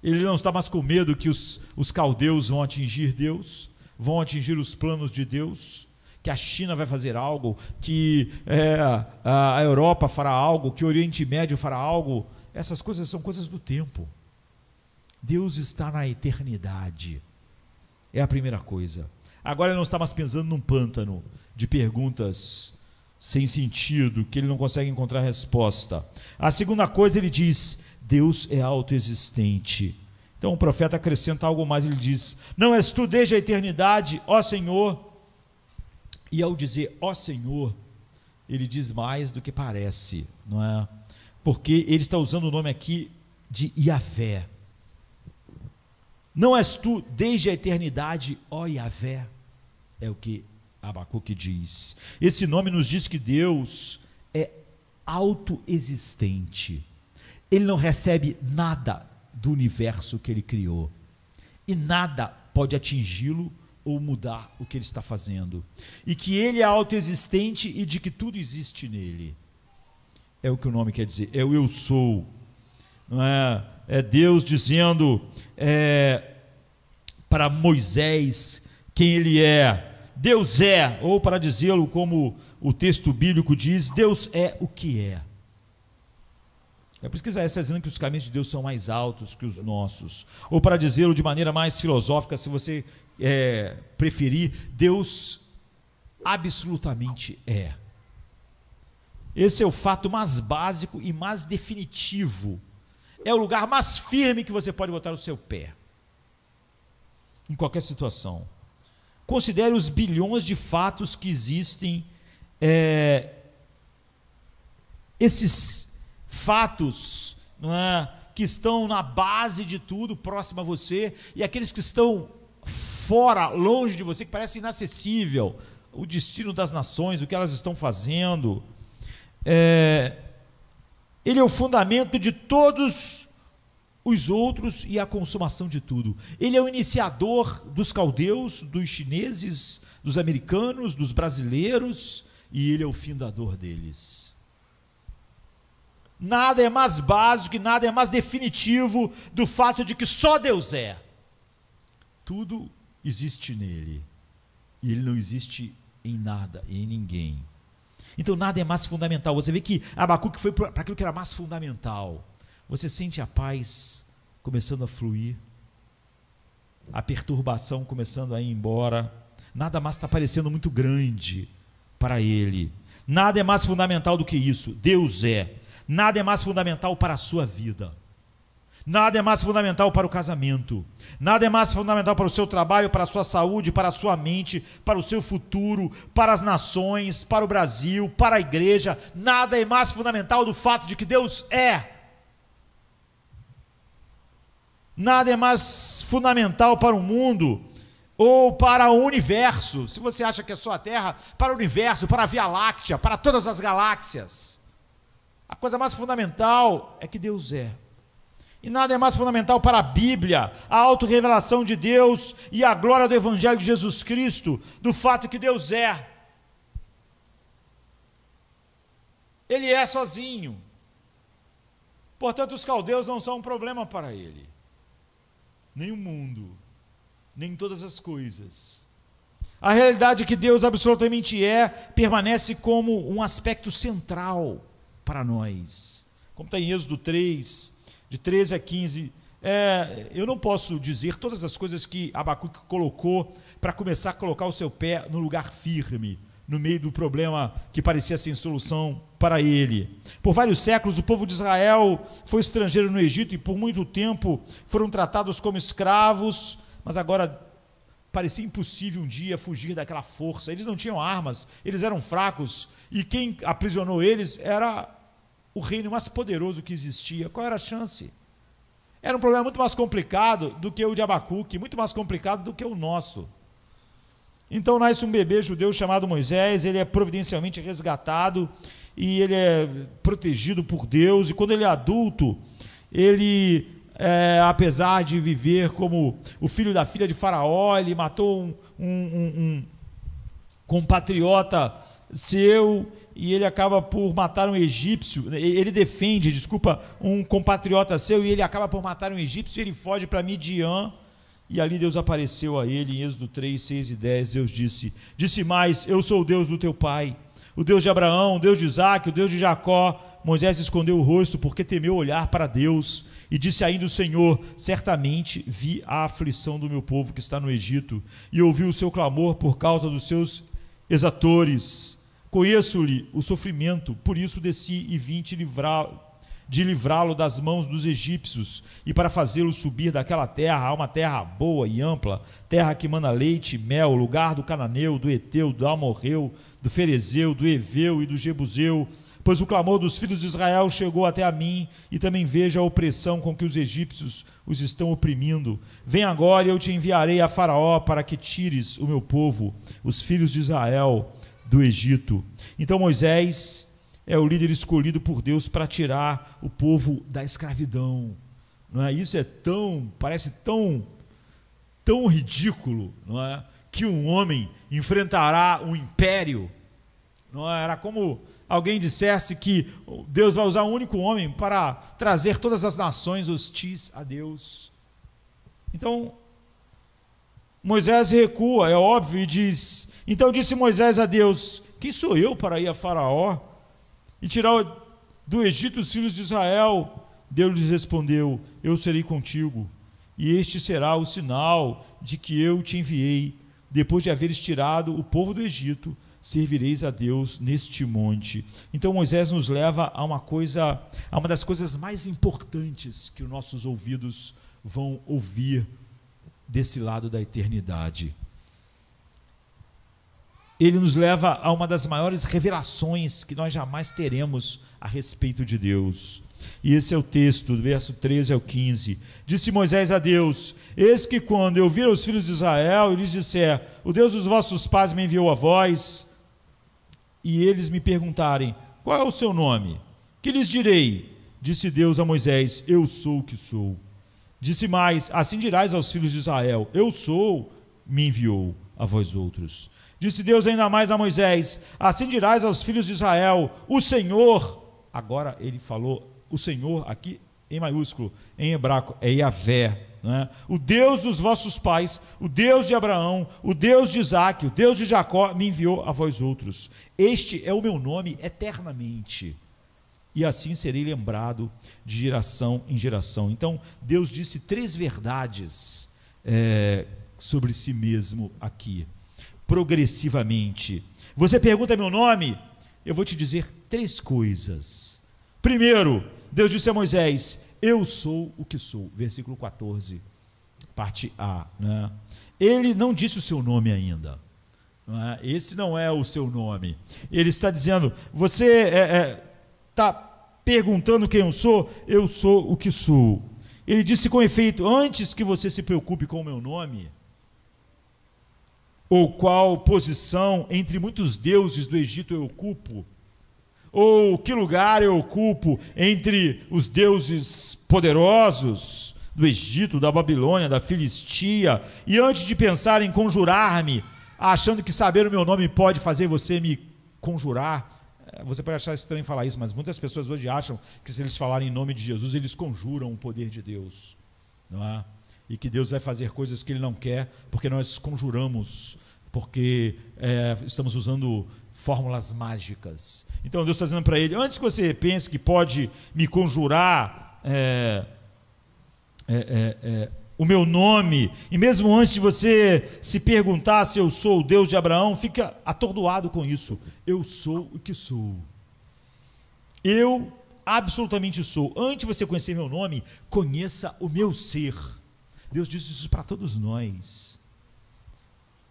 Ele não está mais com medo que os caldeus vão atingir Deus, vão atingir os planos de Deus, que a China vai fazer algo, que a Europa fará algo, que o Oriente Médio fará algo. Essas coisas são coisas do tempo. Deus está na eternidade. É a primeira coisa. Agora ele não está mais pensando num pântano de perguntas sem sentido, que ele não consegue encontrar resposta. A segunda coisa, ele diz, Deus é autoexistente. Então o profeta acrescenta algo mais, ele diz, não és tu desde a eternidade, ó Senhor? E ao dizer, ó Senhor, ele diz mais do que parece, não é? Porque ele está usando o nome aqui de Yahvé. Não és tu desde a eternidade, ó Yahvé? É o que Abacuque diz. Esse nome nos diz que Deus é autoexistente. Ele não recebe nada do universo que ele criou. E nada pode atingi-lo ou mudar o que ele está fazendo. E que ele é autoexistente e de que tudo existe nele. É o que o nome quer dizer. É o eu sou. Não é? É Deus dizendo para Moisés quem ele é. Deus é, ou para dizê-lo como o texto bíblico diz, Deus é o que é. É por isso que Isaías está dizendo que os caminhos de Deus são mais altos que os nossos. Ou para dizê-lo de maneira mais filosófica, se você preferir, Deus absolutamente é. Esse é o fato mais básico e mais definitivo. É o lugar mais firme que você pode botar o seu pé. Em qualquer situação. Considere os bilhões de fatos que existem esses fatos, não é, que estão na base de tudo, próximo a você, e aqueles que estão fora, longe de você, que parece inacessível, o destino das nações, o que elas estão fazendo. Ele é o fundamento de todos os outros e a consumação de tudo. Ele é o iniciador dos caldeus, dos chineses, dos americanos, dos brasileiros, e ele é o findador deles. Nada é mais básico e nada é mais definitivo do fato de que só Deus é. Tudo existe nele, e ele não existe em nada e em ninguém. Então nada é mais fundamental. Você vê que Abacuque foi para aquilo que era mais fundamental. Você sente a paz começando a fluir, a perturbação começando a ir embora. Nada mais está parecendo muito grande para ele. Nada é mais fundamental do que isso. Deus é. Nada é mais fundamental para a sua vida. Nada é mais fundamental para o casamento. Nada é mais fundamental para o seu trabalho, para a sua saúde, para a sua mente, para o seu futuro, para as nações, para o Brasil, para a igreja. Nada é mais fundamental do fato de que Deus é. Nada é mais fundamental para o mundo ou para o universo. Se você acha que é só a Terra, para o universo, para a Via Láctea, para todas as galáxias. A coisa mais fundamental é que Deus é. E nada é mais fundamental para a Bíblia, a autorrevelação de Deus e a glória do Evangelho de Jesus Cristo, do fato que Deus é. Ele é sozinho. Portanto, os caldeus não são um problema para ele. Nem o mundo, nem todas as coisas. A realidade que Deus absolutamente é, permanece como um aspecto central para nós. Como está em Êxodo 3, de 13 a 15, eu não posso dizer todas as coisas que Abacuque colocou para começar a colocar o seu pé no lugar firme, no meio do problema que parecia sem solução para ele. Por vários séculos, o povo de Israel foi estrangeiro no Egito e por muito tempo foram tratados como escravos, mas agora parecia impossível um dia fugir daquela força. Eles não tinham armas, eles eram fracos, e quem aprisionou eles era o reino mais poderoso que existia. Qual era a chance? Era um problema muito mais complicado do que o de Abacuque, muito mais complicado do que o nosso. Então nasce um bebê judeu chamado Moisés, ele é providencialmente resgatado, e ele é protegido por Deus, e quando ele é adulto, ele, apesar de viver como o filho da filha de Faraó, ele matou um compatriota seu, e ele acaba por matar um egípcio. Ele defende, um compatriota seu, e ele acaba por matar um egípcio, e ele foge para Midian, e ali Deus apareceu a ele, em Êxodo 3, 6 e 10, Deus disse mais: eu sou o Deus do teu pai, o Deus de Abraão, o Deus de Isaque, o Deus de Jacó. Moisés escondeu o rosto, porque temeu olhar para Deus, e disse ainda o Senhor: certamente vi a aflição do meu povo que está no Egito, e ouvi o seu clamor por causa dos seus exatores. Conheço-lhe o sofrimento, por isso desci e vim te livrá-lo das mãos dos egípcios, e para fazê-lo subir daquela terra a uma terra boa e ampla, terra que mana leite e mel, lugar do cananeu, do eteu, do amorreu, do ferezeu, do eveu e do jebuseu. Pois o clamor dos filhos de Israel chegou até a mim, e também vejo a opressão com que os egípcios os estão oprimindo. Vem agora e eu te enviarei a Faraó para que tires o meu povo, os filhos de Israel, do Egito. Então Moisés é o líder escolhido por Deus para tirar o povo da escravidão. Não é? Isso parece tão ridículo, não é? Que um homem enfrentará um império. Não é? Era como alguém dissesse que Deus vai usar um único homem para trazer todas as nações hostis a Deus. Então Moisés recua, é óbvio, e diz: então disse Moisés a Deus: quem sou eu para ir a Faraó e tirar do Egito os filhos de Israel? Deus lhes respondeu: eu serei contigo, e este será o sinal de que eu te enviei. Depois de haveres tirado o povo do Egito, servireis a Deus neste monte. Então Moisés nos leva a uma das coisas mais importantes que os nossos ouvidos vão ouvir desse lado da eternidade. ele nos leva a uma das maiores revelações que nós jamais teremos a respeito de Deus. E esse é o texto, do verso 13 ao 15. Disse Moisés a Deus: eis que quando eu vir os filhos de Israel e lhes disser, o Deus dos vossos pais me enviou a vós, e eles me perguntarem, qual é o seu nome? Que lhes direi? Disse Deus a Moisés, eu sou o que sou. Disse mais, assim dirás aos filhos de Israel, eu sou, me enviou a vós outros. Disse Deus ainda mais a Moisés, assim dirás aos filhos de Israel, o Senhor, agora ele falou, o Senhor aqui em maiúsculo, em hebraico, é Yahvé, né? O Deus dos vossos pais, o Deus de Abraão, o Deus de Isaque, o Deus de Jacó, me enviou a vós outros. Este é o meu nome eternamente, e assim serei lembrado de geração em geração. Então, Deus disse 3 verdades sobre si mesmo aqui, progressivamente. Você pergunta meu nome? Eu vou te dizer 3 coisas. Primeiro, Deus disse a Moisés, eu sou o que sou, versículo 14, parte A, né? Ele não disse o seu nome ainda, não é? Esse não é o seu nome. Ele está dizendo, você está perguntando quem eu sou o que sou. Ele disse com efeito, antes que você se preocupe com o meu nome, ou qual posição entre muitos deuses do Egito eu ocupo, ou que lugar eu ocupo entre os deuses poderosos do Egito, da Babilônia, da Filistia, e antes de pensar em conjurar-me, achando que saber o meu nome pode fazer você me conjurar, você pode achar estranho falar isso, mas muitas pessoas hoje acham que se eles falarem em nome de Jesus, eles conjuram o poder de Deus, não é? E que Deus vai fazer coisas que Ele não quer, porque nós conjuramos, porque estamos usando fórmulas mágicas. Então Deus está dizendo para ele, antes que você pense que pode me conjurar o meu nome, e mesmo antes de você se perguntar se eu sou o Deus de Abraão, fica atordoado com isso. Eu sou o que sou. Eu absolutamente sou. Antes de você conhecer meu nome, conheça o meu ser. Deus disse isso para todos nós.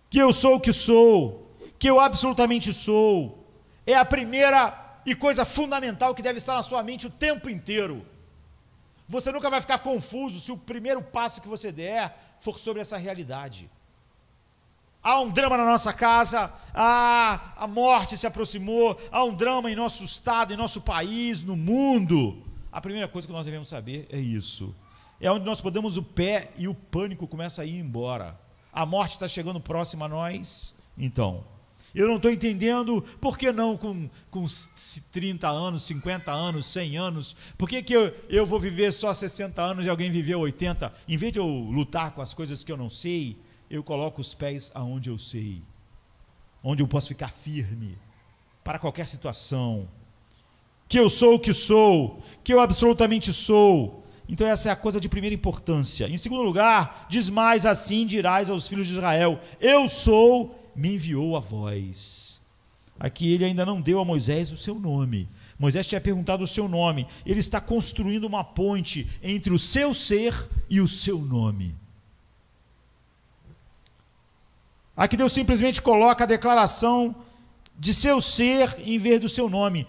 Que eu sou o que sou, que eu absolutamente sou, é a primeira e coisa fundamental que deve estar na sua mente o tempo inteiro. Você nunca vai ficar confuso se o primeiro passo que você der for sobre essa realidade. Há um drama na nossa casa, a morte se aproximou, há um drama em nosso estado, em nosso país, no mundo. A primeira coisa que nós devemos saber é isso. É onde nós podemos o pé e o pânico começa a ir embora. A morte está chegando próxima a nós, então... Eu não estou entendendo, por que não com 30 anos, 50 anos, 100 anos? Por que eu vou viver só 60 anos e alguém viveu 80? Em vez de eu lutar com as coisas que eu não sei, eu coloco os pés aonde eu sei, onde eu posso ficar firme para qualquer situação. Que eu sou o que sou, que eu absolutamente sou. Então essa é a coisa de primeira importância. Em segundo lugar, diz mais, assim dirás aos filhos de Israel, eu sou, me enviou a vós. Aqui ele ainda não deu a Moisés o seu nome. Moisés tinha perguntado o seu nome. Ele está construindo uma ponte entre o seu ser e o seu nome. Aqui Deus simplesmente coloca a declaração de seu ser em vez do seu nome.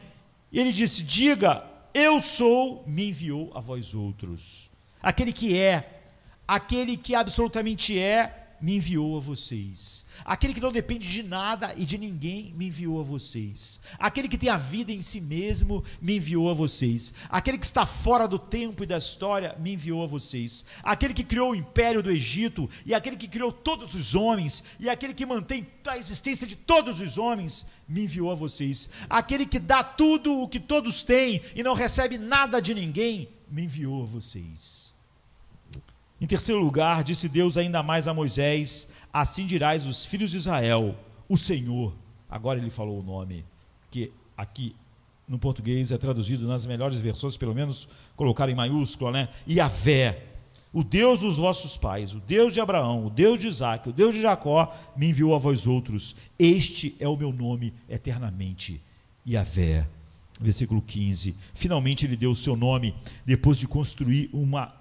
E ele disse, diga, eu sou, me enviou a vós outros. Aquele que absolutamente é, me enviou a vocês. Aquele que não depende de nada e de ninguém, me enviou a vocês. Aquele que tem a vida em si mesmo, me enviou a vocês. Aquele que está fora do tempo e da história, me enviou a vocês. Aquele que criou o império do Egito, e aquele que criou todos os homens, e aquele que mantém a existência de todos os homens, me enviou a vocês. Aquele que dá tudo o que todos têm e não recebe nada de ninguém, me enviou a vocês. Em terceiro lugar, disse Deus ainda mais a Moisés, assim dirás os filhos de Israel, o Senhor, agora ele falou o nome, que aqui no português é traduzido nas melhores versões, pelo menos colocar em maiúscula, né? Yahvé, o Deus dos vossos pais, o Deus de Abraão, o Deus de Isaque, o Deus de Jacó, me enviou a vós outros, este é o meu nome eternamente, Yahvé. Versículo 15, finalmente ele deu o seu nome, depois de construir uma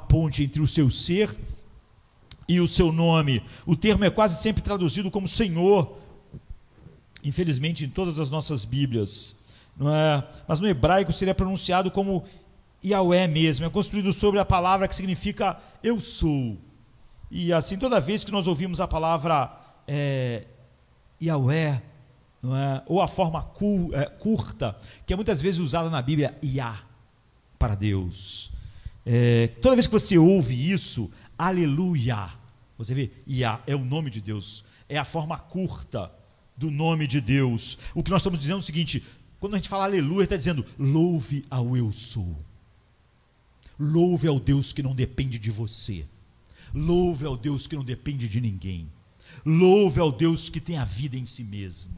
ponte entre o seu ser e o seu nome. O termo é quase sempre traduzido como Senhor, infelizmente, em todas as nossas Bíblias, não é? Mas no hebraico seria pronunciado como Yahweh mesmo, é construído sobre a palavra que significa eu sou. E assim, toda vez que nós ouvimos a palavra Yahweh, não é? Ou a forma curta, que é muitas vezes usada na Bíblia, Yah, para Deus. Toda vez que você ouve isso, aleluia, você vê, Yah é o nome de Deus, é a forma curta do nome de Deus. O que nós estamos dizendo é o seguinte: quando a gente fala aleluia, está dizendo louve ao eu sou. Louve ao Deus que não depende de você. Louve ao Deus que não depende de ninguém. Louve ao Deus que tem a vida em si mesmo.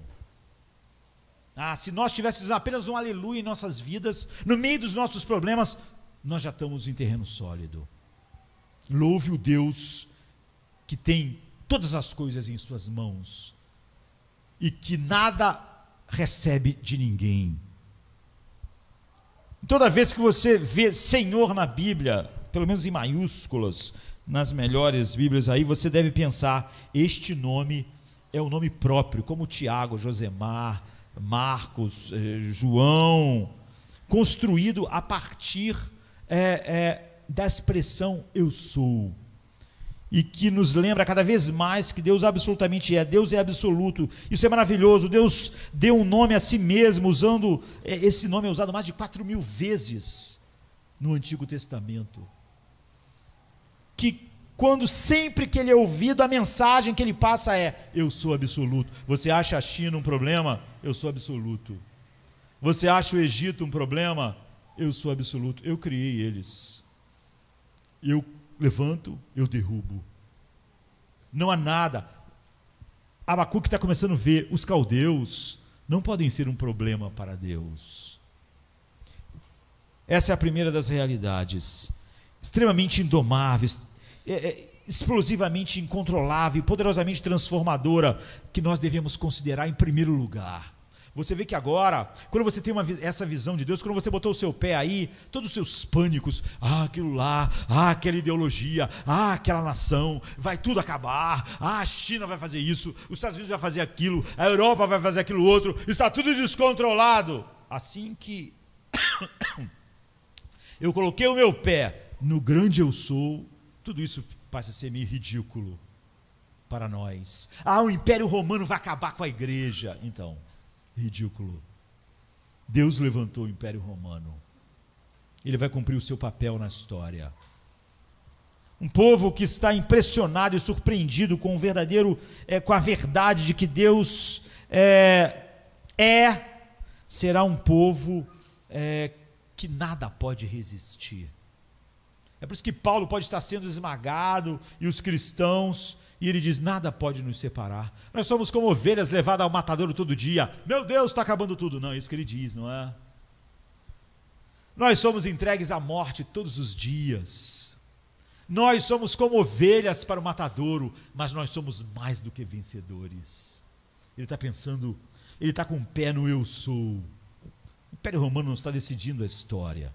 Se nós tivéssemos apenas um aleluia em nossas vidas, no meio dos nossos problemas, nós já estamos em terreno sólido. Louve o Deus que tem todas as coisas em suas mãos e que nada recebe de ninguém. Toda vez que você vê Senhor na Bíblia, pelo menos em maiúsculas, nas melhores Bíblias aí, você deve pensar, este nome é o nome próprio, como Tiago, Josemar, Marcos, João, construído a partir da expressão eu sou, e que nos lembra cada vez mais que Deus absolutamente Deus é absoluto. Isso é maravilhoso. Deus deu um nome a si mesmo, usando, esse nome é usado mais de 4.000 vezes no Antigo Testamento, que quando sempre que ele é ouvido, a mensagem que ele passa é, eu sou absoluto. Você acha a China um problema? Eu sou absoluto. Você acha o Egito um problema? Eu sou absoluto. Eu criei eles. Eu levanto, eu derrubo. Não há nada. Abacuque está começando a ver, os caldeus não podem ser um problema para Deus. Essa é a primeira das realidades. Extremamente indomável, explosivamente incontrolável, poderosamente transformadora, que nós devemos considerar em primeiro lugar. Você vê que agora, quando você tem essa visão de Deus, quando você botou o seu pé aí, todos os seus pânicos, aquilo lá, aquela ideologia, aquela nação, vai tudo acabar, a China vai fazer isso, os Estados Unidos vai fazer aquilo, a Europa vai fazer aquilo outro, está tudo descontrolado. Assim que eu coloquei o meu pé no grande eu sou, tudo isso passa a ser meio ridículo para nós. O Império Romano vai acabar com a igreja. Então, ridículo. Deus levantou o Império Romano. Ele vai cumprir o seu papel na história. Um povo que está impressionado e surpreendido com o verdadeiro, com a verdade de que Deus será um povo que nada pode resistir. É por isso que Paulo pode estar sendo esmagado, e os cristãos, e ele diz, nada pode nos separar. Nós somos como ovelhas levadas ao matadouro todo dia. Meu Deus, está acabando tudo. Não, é isso que ele diz, não é? Nós somos entregues à morte todos os dias. Nós somos como ovelhas para o matadouro, mas nós somos mais do que vencedores. Ele está pensando, ele está com o pé no eu sou. O Império Romano não está decidindo a história.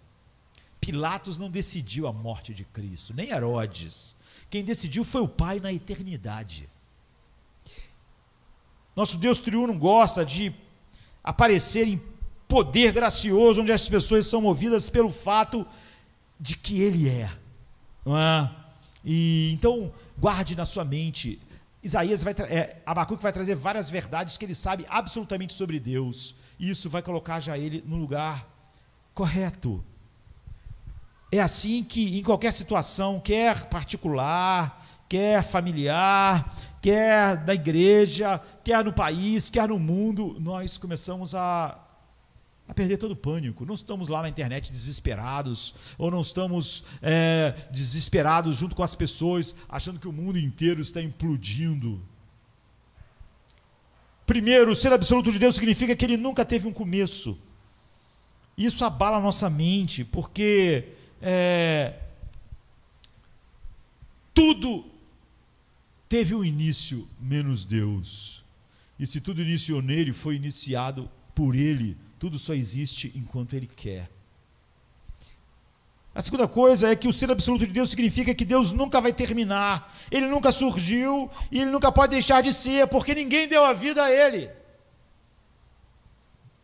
Pilatos não decidiu a morte de Cristo, nem Herodes. Quem decidiu foi o Pai na eternidade. Nosso Deus triuno gosta de aparecer em poder gracioso, onde as pessoas são movidas pelo fato de que Ele é. Não é? E então, guarde na sua mente, Abacuque vai trazer várias verdades que ele sabe absolutamente sobre Deus, e isso vai colocar já ele no lugar correto. É assim que em qualquer situação, quer particular, quer familiar, quer da igreja, quer no país, quer no mundo, nós começamos a perder todo o pânico. Não estamos lá na internet desesperados, ou não estamos desesperados junto com as pessoas, achando que o mundo inteiro está implodindo. Primeiro, ser absoluto de Deus significa que Ele nunca teve um começo. Isso abala a nossa mente, porque tudo teve um início, menos Deus. E se tudo iniciou nele, foi iniciado por Ele. Tudo só existe enquanto Ele quer. A segunda coisa é que o ser absoluto de Deus significa que Deus nunca vai terminar. Ele nunca surgiu e Ele nunca pode deixar de ser, porque ninguém deu a vida a Ele.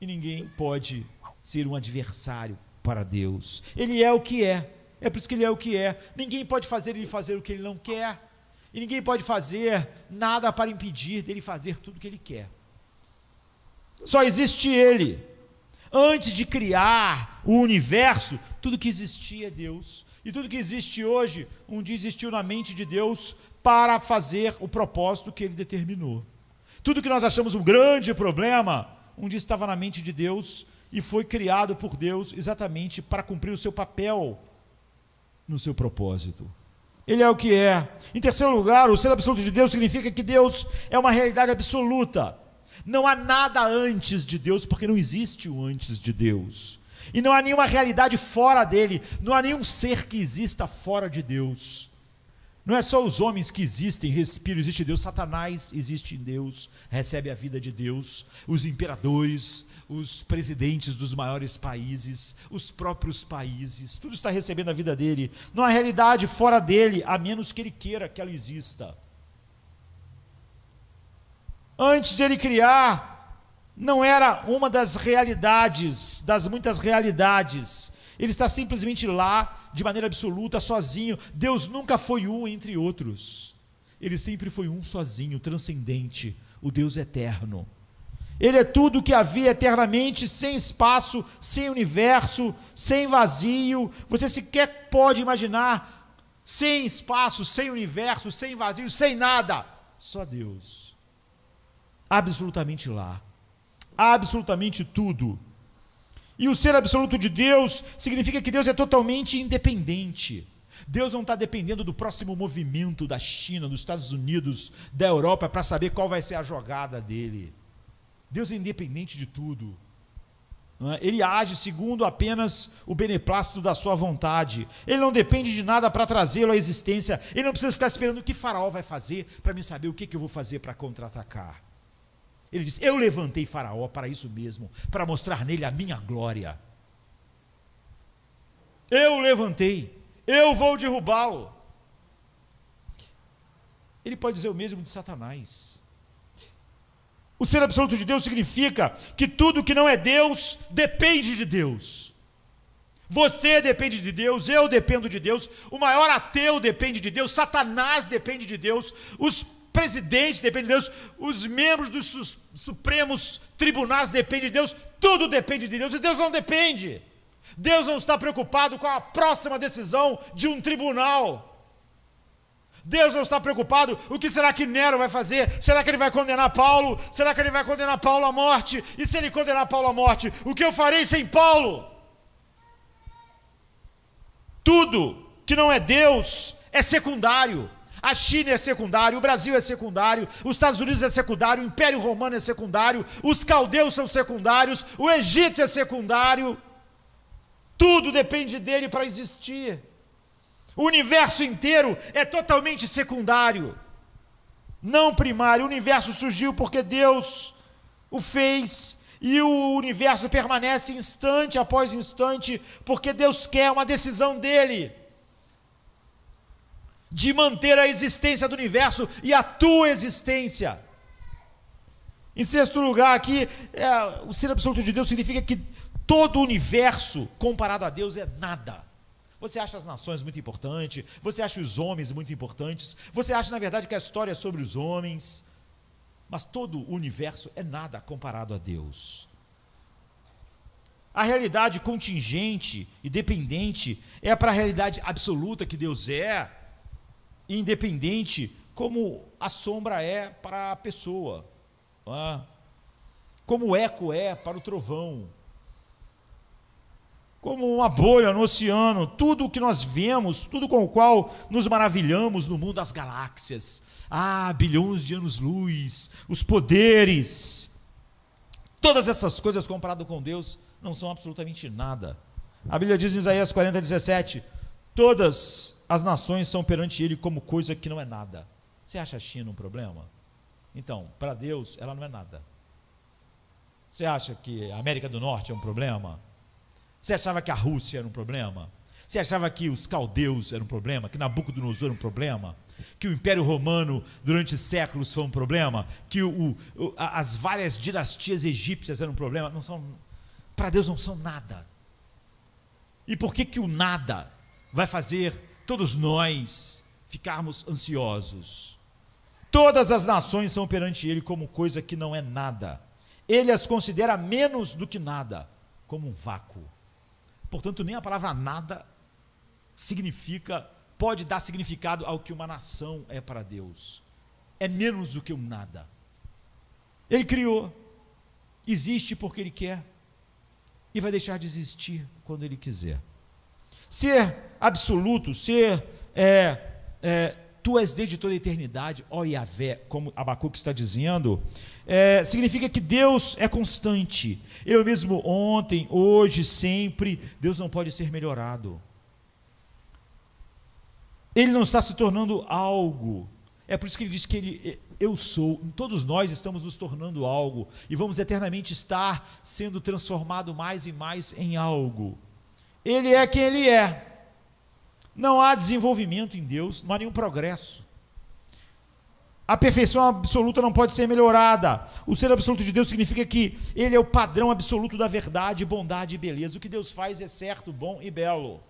e ninguém pode ser um adversário para Deus. Ele é o que é. É por isso que ele é o que é. Ninguém pode fazer ele fazer o que ele não quer. E ninguém pode fazer nada para impedir dele fazer tudo o que ele quer. Só existe ele. Antes de criar o universo, tudo que existia é Deus. E tudo que existe hoje, um dia existiu na mente de Deus para fazer o propósito que ele determinou. Tudo que nós achamos um grande problema, um dia estava na mente de Deus e foi criado por Deus exatamente para cumprir o seu papel no seu propósito. Ele é o que é. Em terceiro lugar, o ser absoluto de Deus significa que Deus é uma realidade absoluta. Não há nada antes de Deus, porque não existe o antes de Deus. E não há nenhuma realidade fora dele, não há nenhum ser que exista fora de Deus. Não é só os homens que existem, respiram, existe Deus. Satanás existe em Deus, recebe a vida de Deus. Os imperadores, os presidentes dos maiores países, os próprios países, tudo está recebendo a vida dele. Não há realidade fora dele, a menos que ele queira que ela exista. Antes de ele criar, não era uma das realidades, das muitas realidades. Ele está simplesmente lá, de maneira absoluta, sozinho. Deus nunca foi um entre outros. Ele sempre foi um sozinho, transcendente, o Deus eterno. Ele é tudo o que havia eternamente, sem espaço, sem universo, sem vazio. Você sequer pode imaginar sem espaço, sem universo, sem vazio, sem nada. Só Deus. Absolutamente lá. Absolutamente tudo. E o ser absoluto de Deus significa que Deus é totalmente independente. Deus não está dependendo do próximo movimento da China, dos Estados Unidos, da Europa, para saber qual vai ser a jogada dele. Deus é independente de tudo. Ele age segundo apenas o beneplácito da sua vontade. Ele não depende de nada para trazê-lo à existência. Ele não precisa ficar esperando o que Faraó vai fazer para me saber o que eu vou fazer para contra-atacar. Ele diz: eu levantei Faraó para isso mesmo, para mostrar nele a minha glória. Eu levantei, eu vou derrubá-lo. Ele pode dizer o mesmo de Satanás. O ser absoluto de Deus significa que tudo que não é Deus depende de Deus. Você depende de Deus, eu dependo de Deus, o maior ateu depende de Deus, Satanás depende de Deus, os presidentes dependem de Deus, os membros dos supremos tribunais dependem de Deus, tudo depende de Deus, e Deus não depende. Deus não está preocupado com a próxima decisão de um tribunal. Deus não está preocupado, o que será que Nero vai fazer? Será que ele vai condenar Paulo? Será que ele vai condenar Paulo à morte? E se ele condenar Paulo à morte, o que eu farei sem Paulo? Tudo que não é Deus é secundário. A China é secundário, o Brasil é secundário, os Estados Unidos é secundário, o Império Romano é secundário, os caldeus são secundários, o Egito é secundário. Tudo depende dele para existir. O universo inteiro é totalmente secundário, não primário. O universo surgiu porque Deus o fez, e o universo permanece instante após instante, porque Deus quer uma decisão dele, de manter a existência do universo e a tua existência. Em sexto lugar aqui, o ser absoluto de Deus significa que todo o universo comparado a Deus é nada. Você acha as nações muito importantes, você acha os homens muito importantes, você acha na verdade que a história é sobre os homens, mas todo o universo é nada comparado a Deus. A realidade contingente e dependente é para a realidade absoluta que Deus é, independente, como a sombra é para a pessoa, como o eco é para o trovão, como uma bolha no oceano. Tudo o que nós vemos, tudo com o qual nos maravilhamos no mundo das galáxias, bilhões de anos-luz, os poderes, todas essas coisas comparado com Deus não são absolutamente nada. A Bíblia diz em Isaías 40:17, todas as nações são perante ele como coisa que não é nada. Você acha a China um problema? Então, para Deus, ela não é nada. Você acha que a América do Norte é um problema? Você achava que a Rússia era um problema? Você achava que os caldeus eram um problema? Que Nabucodonosor era um problema? que o Império Romano durante séculos foi um problema, que as várias dinastias egípcias eram um problema? Não são, para Deus não são nada. E por que o nada vai fazer todos nós ficarmos ansiosos? Todas as nações são perante Ele como coisa que não é nada. Ele as considera menos do que nada, como um vácuo. Portanto, nem a palavra nada pode dar significado ao que uma nação é para Deus. É menos do que um nada. Ele criou, existe porque Ele quer, e vai deixar de existir quando Ele quiser. Ser absoluto, tu és desde toda a eternidade, ó Yahvé, como Abacuque está dizendo, significa que Deus é constante. Ele mesmo ontem, hoje, sempre. Deus não pode ser melhorado. Ele não está se tornando algo. É por isso que ele diz que eu sou. Todos nós estamos nos tornando algo e vamos eternamente estar sendo transformado mais e mais em algo. Ele é quem Ele é. Não há desenvolvimento em Deus, não há nenhum progresso. A perfeição absoluta não pode ser melhorada. O ser absoluto de Deus significa que Ele é o padrão absoluto da verdade, bondade e beleza. O que Deus faz é certo, bom e belo.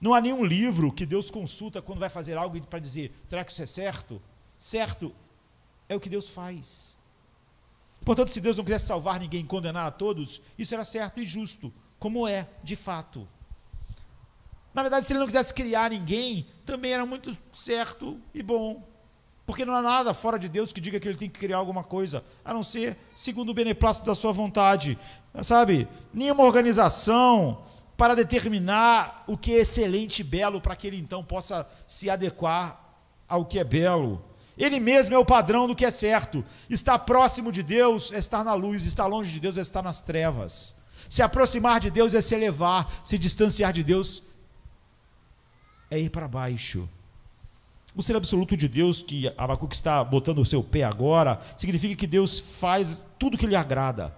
Não há nenhum livro que Deus consulta quando vai fazer algo para dizer, será que isso é certo? Certo é o que Deus faz. Portanto, se Deus não quisesse salvar ninguém e condenar a todos, isso era certo e justo, como é, de fato. Na verdade, se Ele não quisesse criar ninguém, também era muito certo e bom. Porque não há nada fora de Deus que diga que Ele tem que criar alguma coisa, a não ser segundo o beneplácito da sua vontade. Sabe? Nenhuma organização para determinar o que é excelente e belo, para que Ele então possa se adequar ao que é belo. Ele mesmo é o padrão do que é certo. Estar próximo de Deus é estar na luz, estar longe de Deus é estar nas trevas. Se aproximar de Deus é se elevar, se distanciar de Deus é ir para baixo. O ser absoluto de Deus, que Abacuque está botando o seu pé agora, significa que Deus faz tudo que lhe agrada.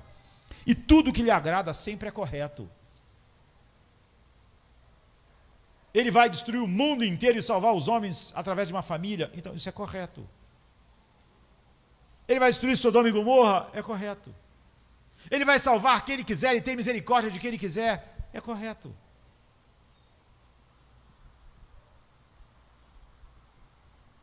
E tudo que lhe agrada sempre é correto. Ele vai destruir o mundo inteiro e salvar os homens através de uma família, então isso é correto. Ele vai destruir Sodoma e Gomorra, é correto. Ele vai salvar quem Ele quiser e tem misericórdia de quem Ele quiser, é correto.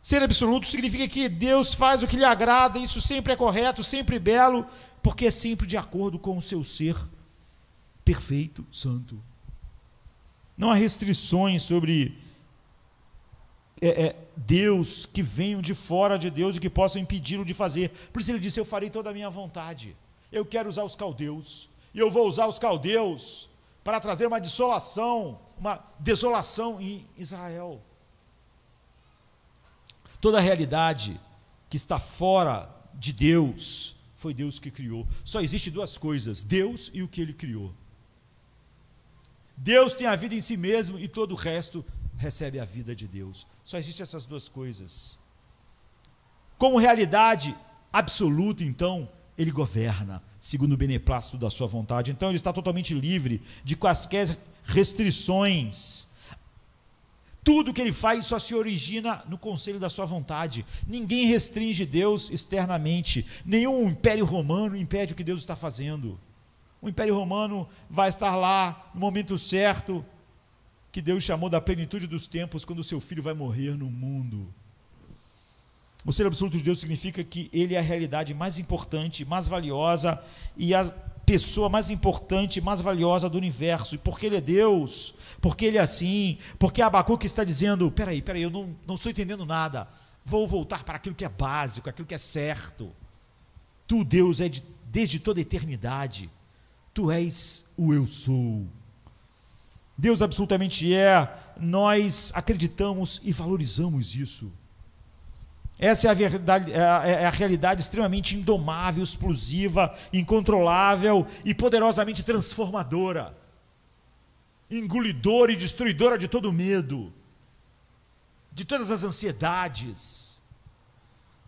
Ser absoluto significa que Deus faz o que lhe agrada, isso sempre é correto, sempre belo, porque é sempre de acordo com o seu ser perfeito, santo. Não há restrições sobre Deus que venham de fora de Deus e que possam impedi-lo de fazer. Por isso Ele disse, eu farei toda a minha vontade. Eu quero usar os caldeus, e eu vou usar os caldeus para trazer uma desolação em Israel. Toda a realidade que está fora de Deus, foi Deus que criou. Só existe duas coisas, Deus e o que Ele criou. Deus tem a vida em si mesmo e todo o resto recebe a vida de Deus. Só existem essas duas coisas. Como realidade absoluta, então, Ele governa, segundo o beneplácito da sua vontade. Então, Ele está totalmente livre de quaisquer restrições. Tudo que Ele faz só se origina no conselho da sua vontade. Ninguém restringe Deus externamente. Nenhum império romano impede o que Deus está fazendo. O império romano vai estar lá no momento certo, que Deus chamou da plenitude dos tempos, quando o seu filho vai morrer no mundo. O ser absoluto de Deus significa que Ele é a realidade mais importante, mais valiosa, e a pessoa mais importante, mais valiosa do universo. E porque Ele é Deus, porque Ele é assim, porque Abacuque está dizendo, peraí, eu não estou entendendo nada, vou voltar para aquilo que é básico, aquilo que é certo. Tu, Deus, desde toda a eternidade, Tu és o eu sou. Deus absolutamente é, nós acreditamos e valorizamos isso. Essa é a verdade, é a realidade extremamente indomável, explosiva, incontrolável e poderosamente transformadora, engolidora e destruidora de todo medo, de todas as ansiedades.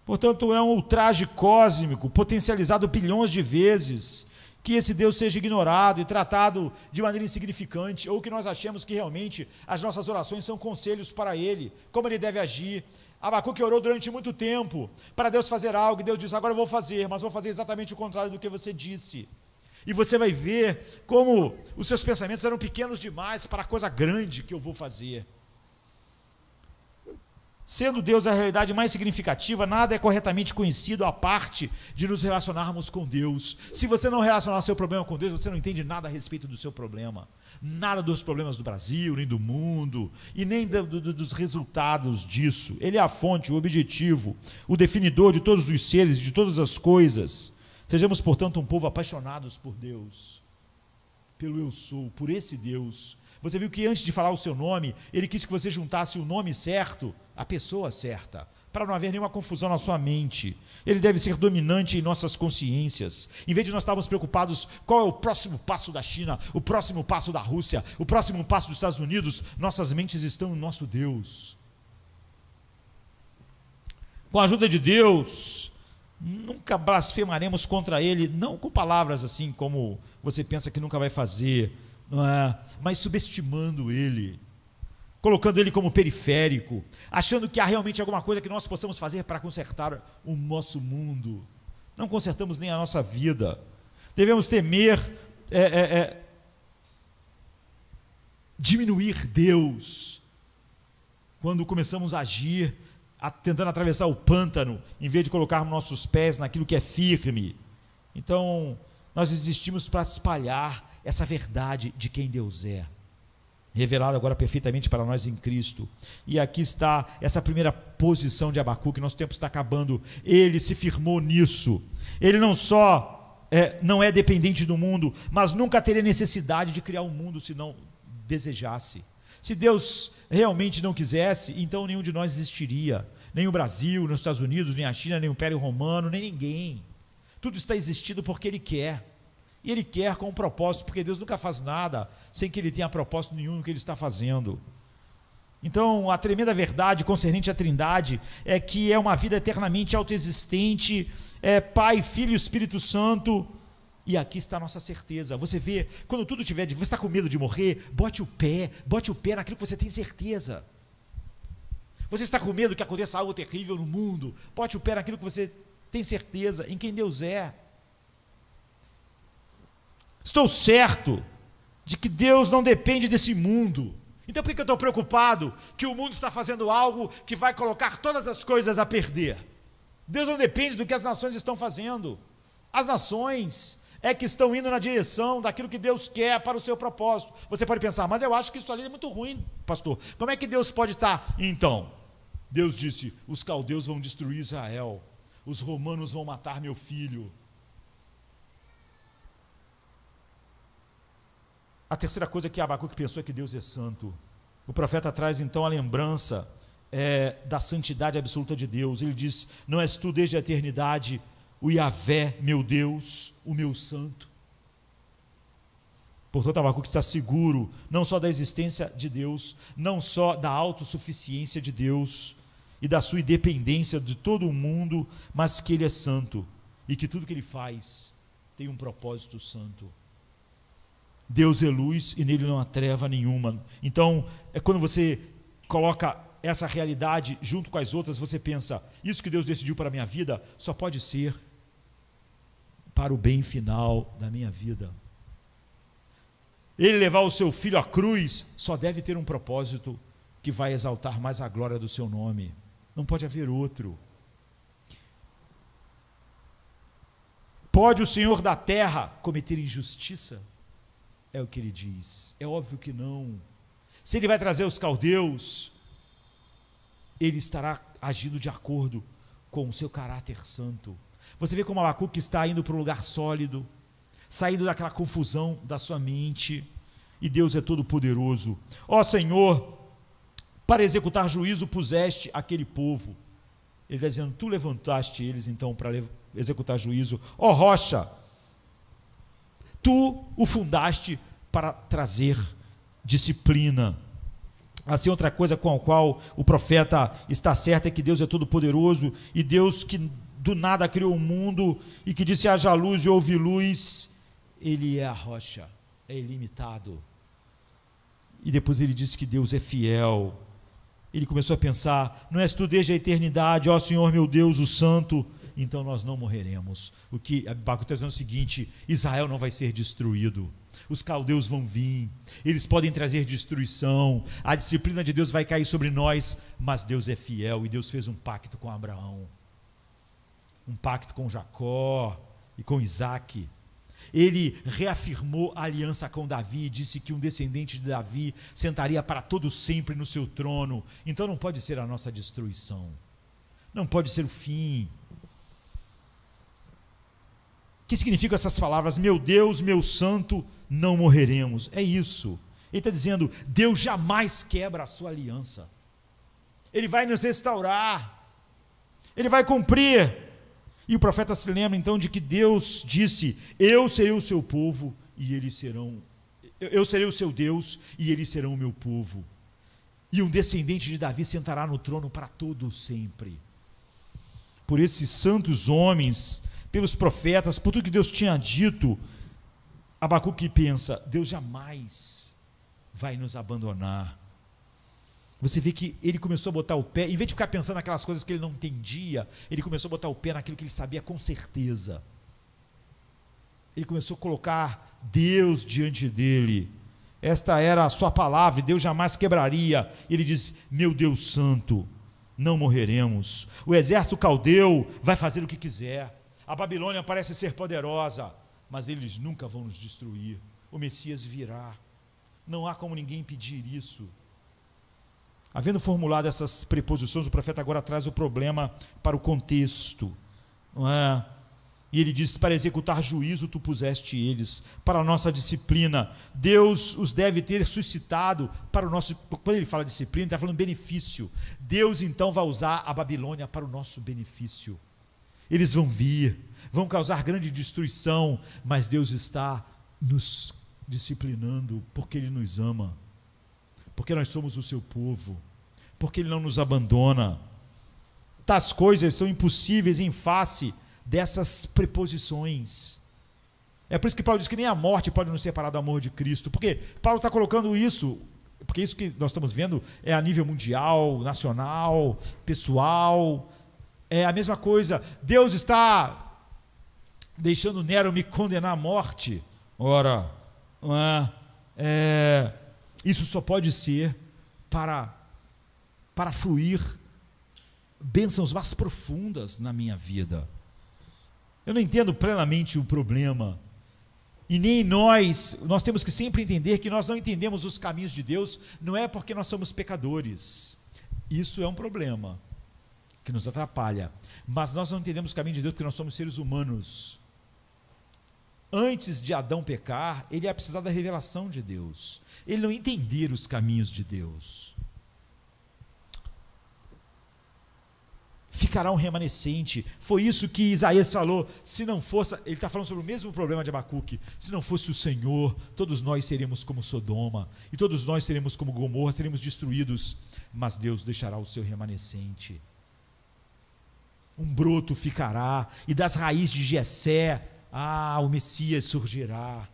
Portanto, é um ultraje cósmico, potencializado bilhões de vezes, que esse Deus seja ignorado e tratado de maneira insignificante, ou que nós achemos que realmente as nossas orações são conselhos para Ele, como Ele deve agir. Abacuque orou durante muito tempo para Deus fazer algo, e Deus disse: agora eu vou fazer, mas vou fazer exatamente o contrário do que você disse. E você vai ver como os seus pensamentos eram pequenos demais para a coisa grande que eu vou fazer. Sendo Deus a realidade mais significativa, nada é corretamente conhecido à parte de nos relacionarmos com Deus. Se você não relacionar o seu problema com Deus, você não entende nada a respeito do seu problema. Nada dos problemas do Brasil, nem do mundo, e nem dos resultados disso. Ele é a fonte, o objetivo, o definidor de todos os seres, de todas as coisas. Sejamos, portanto, um povo apaixonados por Deus, pelo eu sou, por esse Deus. Você viu que antes de falar o seu nome, Ele quis que você juntasse o nome certo, a pessoa certa, para não haver nenhuma confusão na sua mente. Ele deve ser dominante em nossas consciências. Em vez de nós estarmos preocupados qual é o próximo passo da China, o próximo passo da Rússia, o próximo passo dos Estados Unidos, nossas mentes estão no nosso Deus. Com a ajuda de Deus, nunca blasfemaremos contra Ele, não com palavras assim como você pensa que nunca vai fazer, não é? Mas subestimando Ele, colocando Ele como periférico, achando que há realmente alguma coisa que nós possamos fazer para consertar o nosso mundo. Não consertamos nem a nossa vida. Devemos temer diminuir Deus quando começamos a agir tentando atravessar o pântano, em vez de colocarmos nossos pés naquilo que é firme. Então, nós existimos para espalhar essa verdade de quem Deus é, revelado agora perfeitamente para nós em Cristo. E aqui está essa primeira posição de Abacuque. Nosso tempo está acabando. Ele se firmou nisso. Ele não só não é dependente do mundo, mas nunca teria necessidade de criar um mundo se não desejasse. Se Deus realmente não quisesse, então nenhum de nós existiria. Nem o Brasil, nem os Estados Unidos, nem a China, nem o Império Romano, nem ninguém. Tudo está existindo porque Ele quer. E Ele quer com um propósito, porque Deus nunca faz nada sem que Ele tenha propósito nenhum no que Ele está fazendo. Então, a tremenda verdade concernente à Trindade é que é uma vida eternamente autoexistente, Pai, Filho e Espírito Santo, e aqui está a nossa certeza. Você vê, quando tudo tiver, você está com medo de morrer, bote o pé naquilo que você tem certeza. Você está com medo que aconteça algo terrível no mundo, bote o pé naquilo que você tem certeza, em quem Deus é. Estou certo de que Deus não depende desse mundo. Então por que eu estou preocupado que o mundo está fazendo algo que vai colocar todas as coisas a perder? Deus não depende do que as nações estão fazendo. As nações é que estão indo na direção daquilo que Deus quer para o seu propósito. Você pode pensar: mas eu acho que isso ali é muito ruim, pastor. Como é que Deus pode estar? Então, Deus disse: os caldeus vão destruir Israel, os romanos vão matar meu filho. A terceira coisa que Abacuque pensou é que Deus é santo. O profeta traz então a lembrança da santidade absoluta de Deus. Ele diz: não és tu desde a eternidade o Yahvé, meu Deus, o meu santo? Portanto, Abacuque está seguro não só da existência de Deus, não só da autossuficiência de Deus e da sua independência de todo o mundo, mas que Ele é santo e que tudo que Ele faz tem um propósito santo. Deus é luz e nele não há treva nenhuma. Então, quando você coloca essa realidade junto com as outras, você pensa: isso que Deus decidiu para a minha vida só pode ser para o bem final da minha vida. Ele levar o seu filho à cruz só deve ter um propósito que vai exaltar mais a glória do seu nome. Não pode haver outro. Pode o Senhor da terra cometer injustiça? É o que ele diz. É óbvio que não. Se ele vai trazer os caldeus, ele estará agindo de acordo com o seu caráter santo. Você vê como Abacuque está indo para um lugar sólido, saindo daquela confusão da sua mente, e Deus é todo poderoso. Ó Senhor, para executar juízo puseste aquele povo. Ele está dizendo: tu levantaste eles então para executar juízo. Ó rocha, tu o fundaste para trazer disciplina. Assim, outra coisa com a qual o profeta está certo é que Deus é todo poderoso, e Deus que do nada criou o mundo e que disse haja luz e houve luz, Ele é a rocha, é ilimitado. E depois ele disse que Deus é fiel. Ele começou a pensar: não és tu desde a eternidade, ó Senhor meu Deus, o Santo, então nós não morreremos. O que Abacuque está dizendo é o seguinte: Israel não vai ser destruído. Os caldeus vão vir, eles podem trazer destruição, a disciplina de Deus vai cair sobre nós, mas Deus é fiel, e Deus fez um pacto com Abraão, um pacto com Jacó e com Isaque. Ele reafirmou a aliança com Davi e disse que um descendente de Davi sentaria para todo sempre no seu trono. Então não pode ser a nossa destruição, não pode ser o fim. O que significam essas palavras? Meu Deus, meu santo, não morreremos. É isso. Ele está dizendo: Deus jamais quebra a sua aliança. Ele vai nos restaurar. Ele vai cumprir. E o profeta se lembra então de que Deus disse: eu serei o seu povo e eles serão... Eu serei o seu Deus e eles serão o meu povo. E um descendente de Davi sentará no trono para todo sempre. Por esses santos homens, pelos profetas, por tudo que Deus tinha dito, Abacuque pensa: Deus jamais vai nos abandonar. Você vê que ele começou a botar o pé, em vez de ficar pensando naquelas coisas que ele não entendia, ele começou a botar o pé naquilo que ele sabia com certeza. Ele começou a colocar Deus diante dele. Esta era a sua palavra, e Deus jamais quebraria. Ele diz: meu Deus santo, não morreremos. O exército caldeu vai fazer o que quiser. A Babilônia parece ser poderosa, mas eles nunca vão nos destruir. O Messias virá. Não há como ninguém impedir isso. Havendo formulado essas preposições, o profeta agora traz o problema para o contexto, não é? E ele diz: para executar juízo tu puseste eles, para a nossa disciplina. Deus os deve ter suscitado para o nosso... Quando ele fala disciplina, ele está falando benefício. Deus então vai usar a Babilônia para o nosso benefício. Eles vão vir, vão causar grande destruição, mas Deus está nos disciplinando, porque Ele nos ama, porque nós somos o seu povo, porque Ele não nos abandona. Tais coisas são impossíveis em face dessas preposições. É por isso que Paulo diz que nem a morte pode nos separar do amor de Cristo, porque Paulo está colocando isso, porque isso que nós estamos vendo é a nível mundial, nacional, pessoal, é a mesma coisa. Deus está deixando Nero me condenar à morte. Ora, isso só pode ser para fluir bênçãos mais profundas na minha vida. Eu não entendo plenamente o problema, e nem nós temos que sempre entender que nós não entendemos os caminhos de Deus, não é porque nós somos pecadores. Isso é um problema que nos atrapalha, mas nós não entendemos o caminho de Deus porque nós somos seres humanos. Antes de Adão pecar, ele ia precisar da revelação de Deus, ele não entender os caminhos de Deus. Ficará um remanescente. Foi isso que Isaías falou. Se não fosse, ele está falando sobre o mesmo problema de Abacuque: se não fosse o Senhor, todos nós seríamos como Sodoma, e todos nós seríamos como Gomorra, seríamos destruídos, mas Deus deixará o seu remanescente. Um broto ficará, e das raízes de Jessé, o Messias surgirá.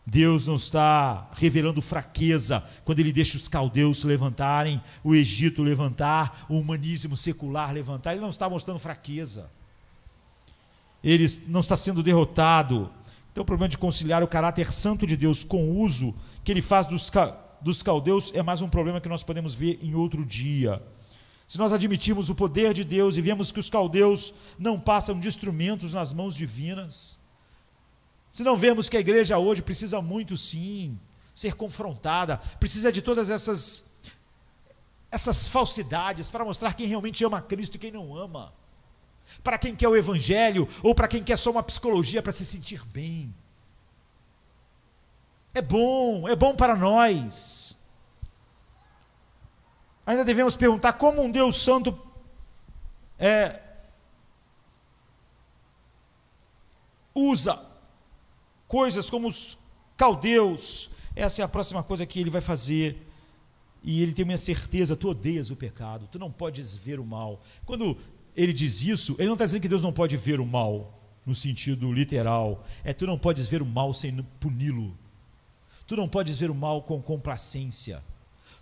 Deus não está revelando fraqueza quando Ele deixa os caldeus se levantarem, o Egito levantar, o humanismo secular levantar. Ele não está mostrando fraqueza, Ele não está sendo derrotado. Então o problema de conciliar o caráter santo de Deus com o uso que Ele faz dos caldeus é mais um problema que nós podemos ver em outro dia. Se nós admitirmos o poder de Deus e vemos que os caldeus não passam de instrumentos nas mãos divinas, se não vemos que a igreja hoje precisa muito, sim, ser confrontada, precisa de todas essas falsidades para mostrar quem realmente ama Cristo e quem não ama, para quem quer o evangelho ou para quem quer só uma psicologia para se sentir bem. É bom para nós. Ainda devemos perguntar como um Deus santo usa coisas como os caldeus. Essa é a próxima coisa que ele vai fazer, e ele tem uma certeza: tu odeias o pecado, tu não podes ver o mal. Quando ele diz isso, ele não está dizendo que Deus não pode ver o mal, no sentido literal. Tu não podes ver o mal sem puni-lo. Tu não podes ver o mal com complacência.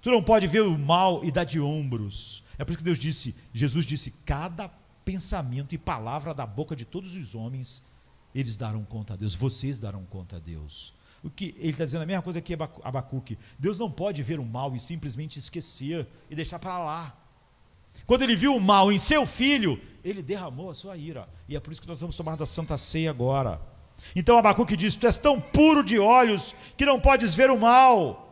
Tu não pode ver o mal e dar de ombros. É por isso que Jesus disse, cada pensamento e palavra da boca de todos os homens, eles darão conta a Deus, vocês darão conta a Deus. O que ele está dizendo a mesma coisa que Abacuque. Deus não pode ver o mal e simplesmente esquecer e deixar para lá. Quando ele viu o mal em seu filho, ele derramou a sua ira. E é por isso que nós vamos tomar da Santa Ceia agora. Então Abacuque diz, tu és tão puro de olhos que não podes ver o mal.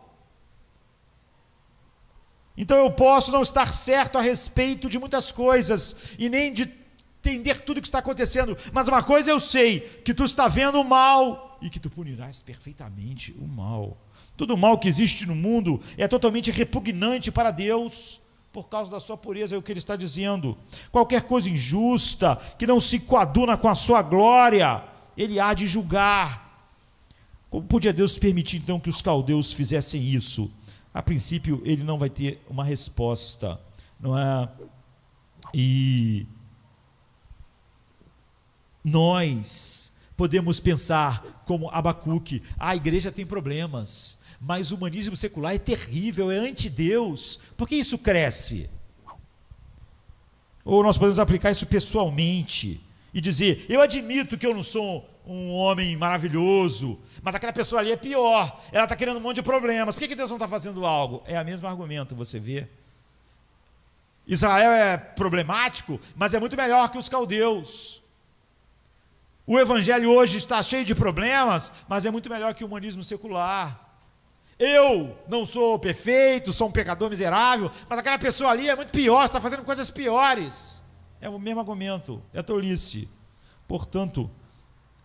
Então eu posso não estar certo a respeito de muitas coisas, e nem de entender tudo o que está acontecendo, mas uma coisa eu sei, que tu está vendo o mal, e que tu punirás perfeitamente o mal. Todo o mal que existe no mundo é totalmente repugnante para Deus, por causa da sua pureza, é o que ele está dizendo. Qualquer coisa injusta, que não se coaduna com a sua glória, ele há de julgar. Como podia Deus permitir então que os caldeus fizessem isso? A princípio ele não vai ter uma resposta, não é? E nós podemos pensar como Abacuque, a igreja tem problemas, mas o humanismo secular é terrível, é anti-Deus, por que isso cresce? Ou nós podemos aplicar isso pessoalmente e dizer, eu admito que eu não sou um homem maravilhoso, mas aquela pessoa ali é pior, ela está querendo um monte de problemas, por que Deus não está fazendo algo? É o mesmo argumento, você vê. Israel é problemático, mas é muito melhor que os caldeus. O evangelho hoje está cheio de problemas, mas é muito melhor que o humanismo secular. Eu não sou perfeito, sou um pecador miserável, mas aquela pessoa ali é muito pior, está fazendo coisas piores. É o mesmo argumento, é tolice. Portanto,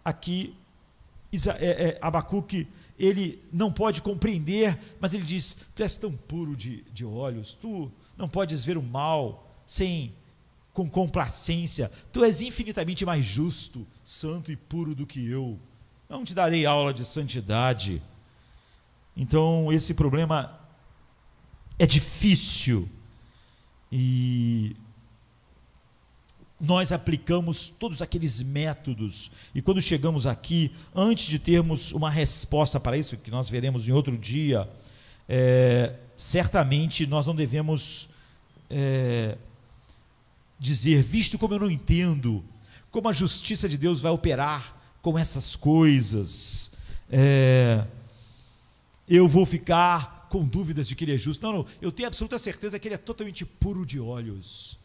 aqui Abacuque, ele não pode compreender, mas ele diz, tu és tão puro de olhos, tu não podes ver o mal com complacência, tu és infinitamente mais justo, santo e puro do que eu, não te darei aula de santidade. Então esse problema é difícil, e nós aplicamos todos aqueles métodos, e quando chegamos aqui, antes de termos uma resposta para isso, que nós veremos em outro dia, certamente nós não devemos dizer, visto como eu não entendo, como a justiça de Deus vai operar com essas coisas, eu vou ficar com dúvidas de que ele é justo. Não, eu tenho absoluta certeza que ele é totalmente puro de olhos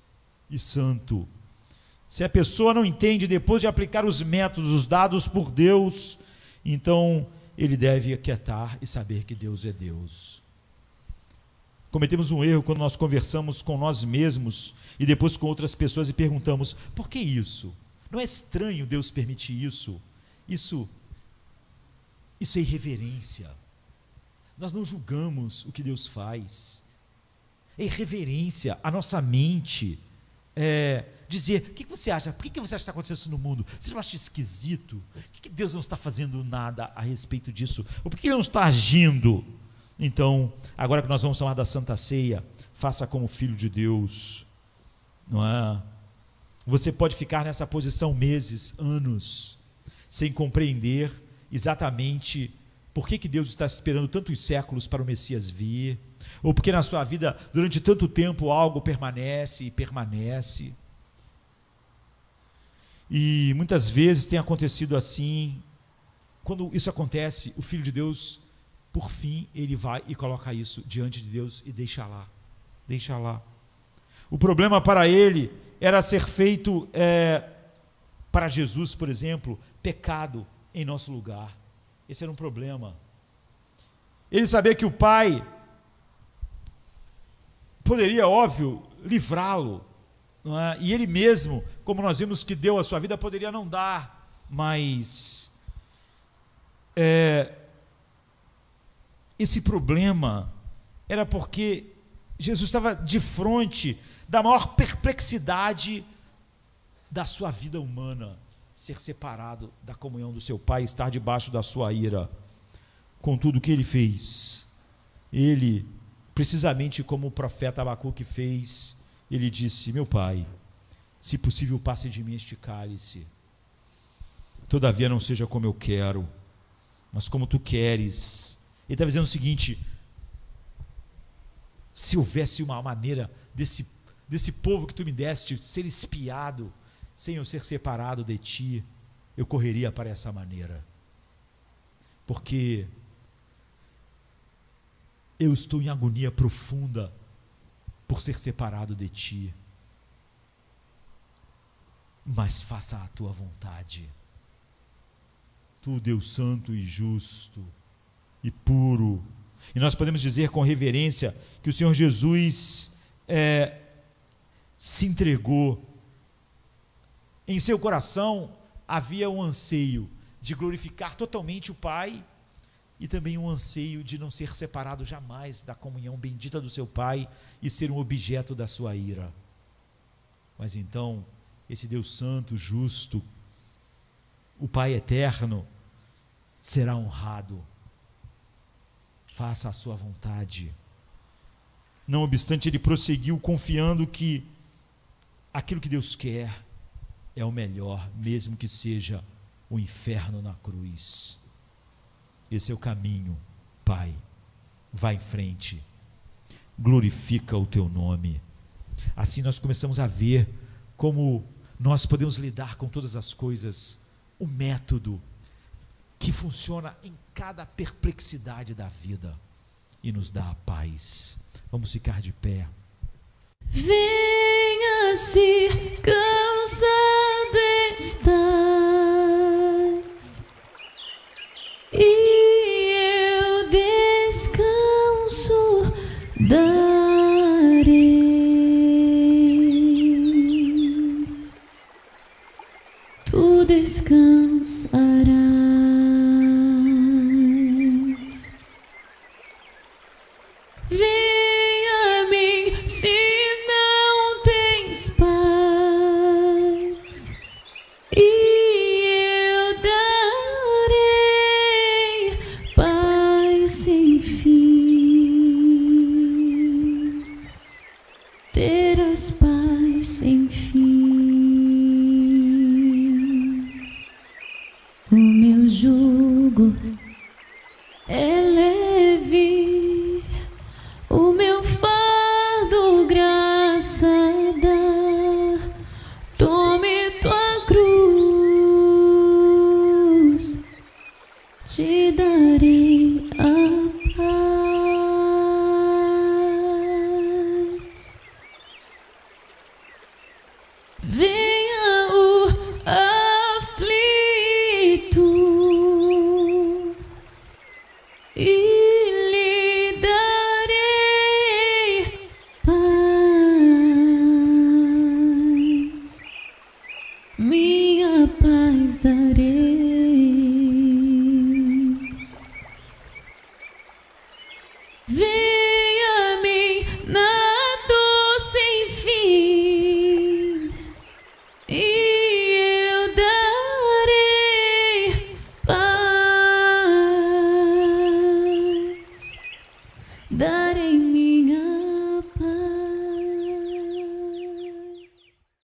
e santo. Se a pessoa não entende depois de aplicar os métodos dados por Deus, então ele deve aquietar e saber que Deus é Deus. Cometemos um erro quando nós conversamos com nós mesmos e depois com outras pessoas e perguntamos, por que isso? Não é estranho Deus permitir isso? Isso é irreverência. Nós não julgamos o que Deus faz. É irreverência a nossa mente. Dizer, o que você acha? Por que você acha que está acontecendo isso no mundo? Você não acha esquisito? Por que Deus não está fazendo nada a respeito disso? Ou por que Ele não está agindo? Então, agora que nós vamos tomar da Santa Ceia, faça como filho de Deus, não é? Você pode ficar nessa posição meses, anos, sem compreender exatamente por que Deus está esperando tantos séculos para o Messias vir, ou porque na sua vida, durante tanto tempo, algo permanece e permanece. E muitas vezes tem acontecido assim. Quando isso acontece, o Filho de Deus, por fim, ele vai e coloca isso diante de Deus e deixa lá. O problema para ele era ser feito, para Jesus, por exemplo, pecado em nosso lugar. Esse era um problema. Ele sabia que o Pai poderia, óbvio, livrá-lo, não é? E ele mesmo, como nós vimos que deu a sua vida, poderia não dar, mas esse problema era porque Jesus estava de frente da maior perplexidade da sua vida humana, ser separado da comunhão do seu Pai, estar debaixo da sua ira. Com tudo o que ele fez, ele, precisamente como o profeta Abacuque fez, ele disse, meu Pai, se possível passe de mim este cálice, Todavia não seja como eu quero, mas como tu queres. Ele está dizendo o seguinte: se houvesse uma maneira desse povo que tu me deste ser espiado, sem eu ser separado de ti, eu correria para essa maneira, porque eu estou em agonia profunda por ser separado de ti, mas faça a tua vontade. Tu, Deus santo e justo e puro. E nós podemos dizer com reverência que o Senhor Jesus se entregou. Em seu coração havia um anseio de glorificar totalmente o Pai e também um anseio de não ser separado jamais da comunhão bendita do seu Pai e ser um objeto da sua ira. Mas então, esse Deus santo, justo, o Pai eterno, será honrado. Faça a sua vontade. Não obstante, ele prosseguiu confiando que aquilo que Deus quer é o melhor, mesmo que seja o inferno na cruz. Esse é o caminho, Pai. Vai em frente. Glorifica o teu nome. Assim nós começamos a ver como nós podemos lidar com todas as coisas, o método que funciona em cada perplexidade da vida e nos dá a paz. Vamos ficar de pé. Venha se cansado estás, e eu descanso darei. Tu descansarás. Venha a mim se não tens paz, e eu darei paz sem fim. Terás paz sem fim. O meu jugo é leve, o meu fardo graça dá. Tome tua cruz, te darei a paz. Venha o aflito e lhe darei paz, minha paz darei. Venha a mim na dor sem fim, e eu darei paz, darei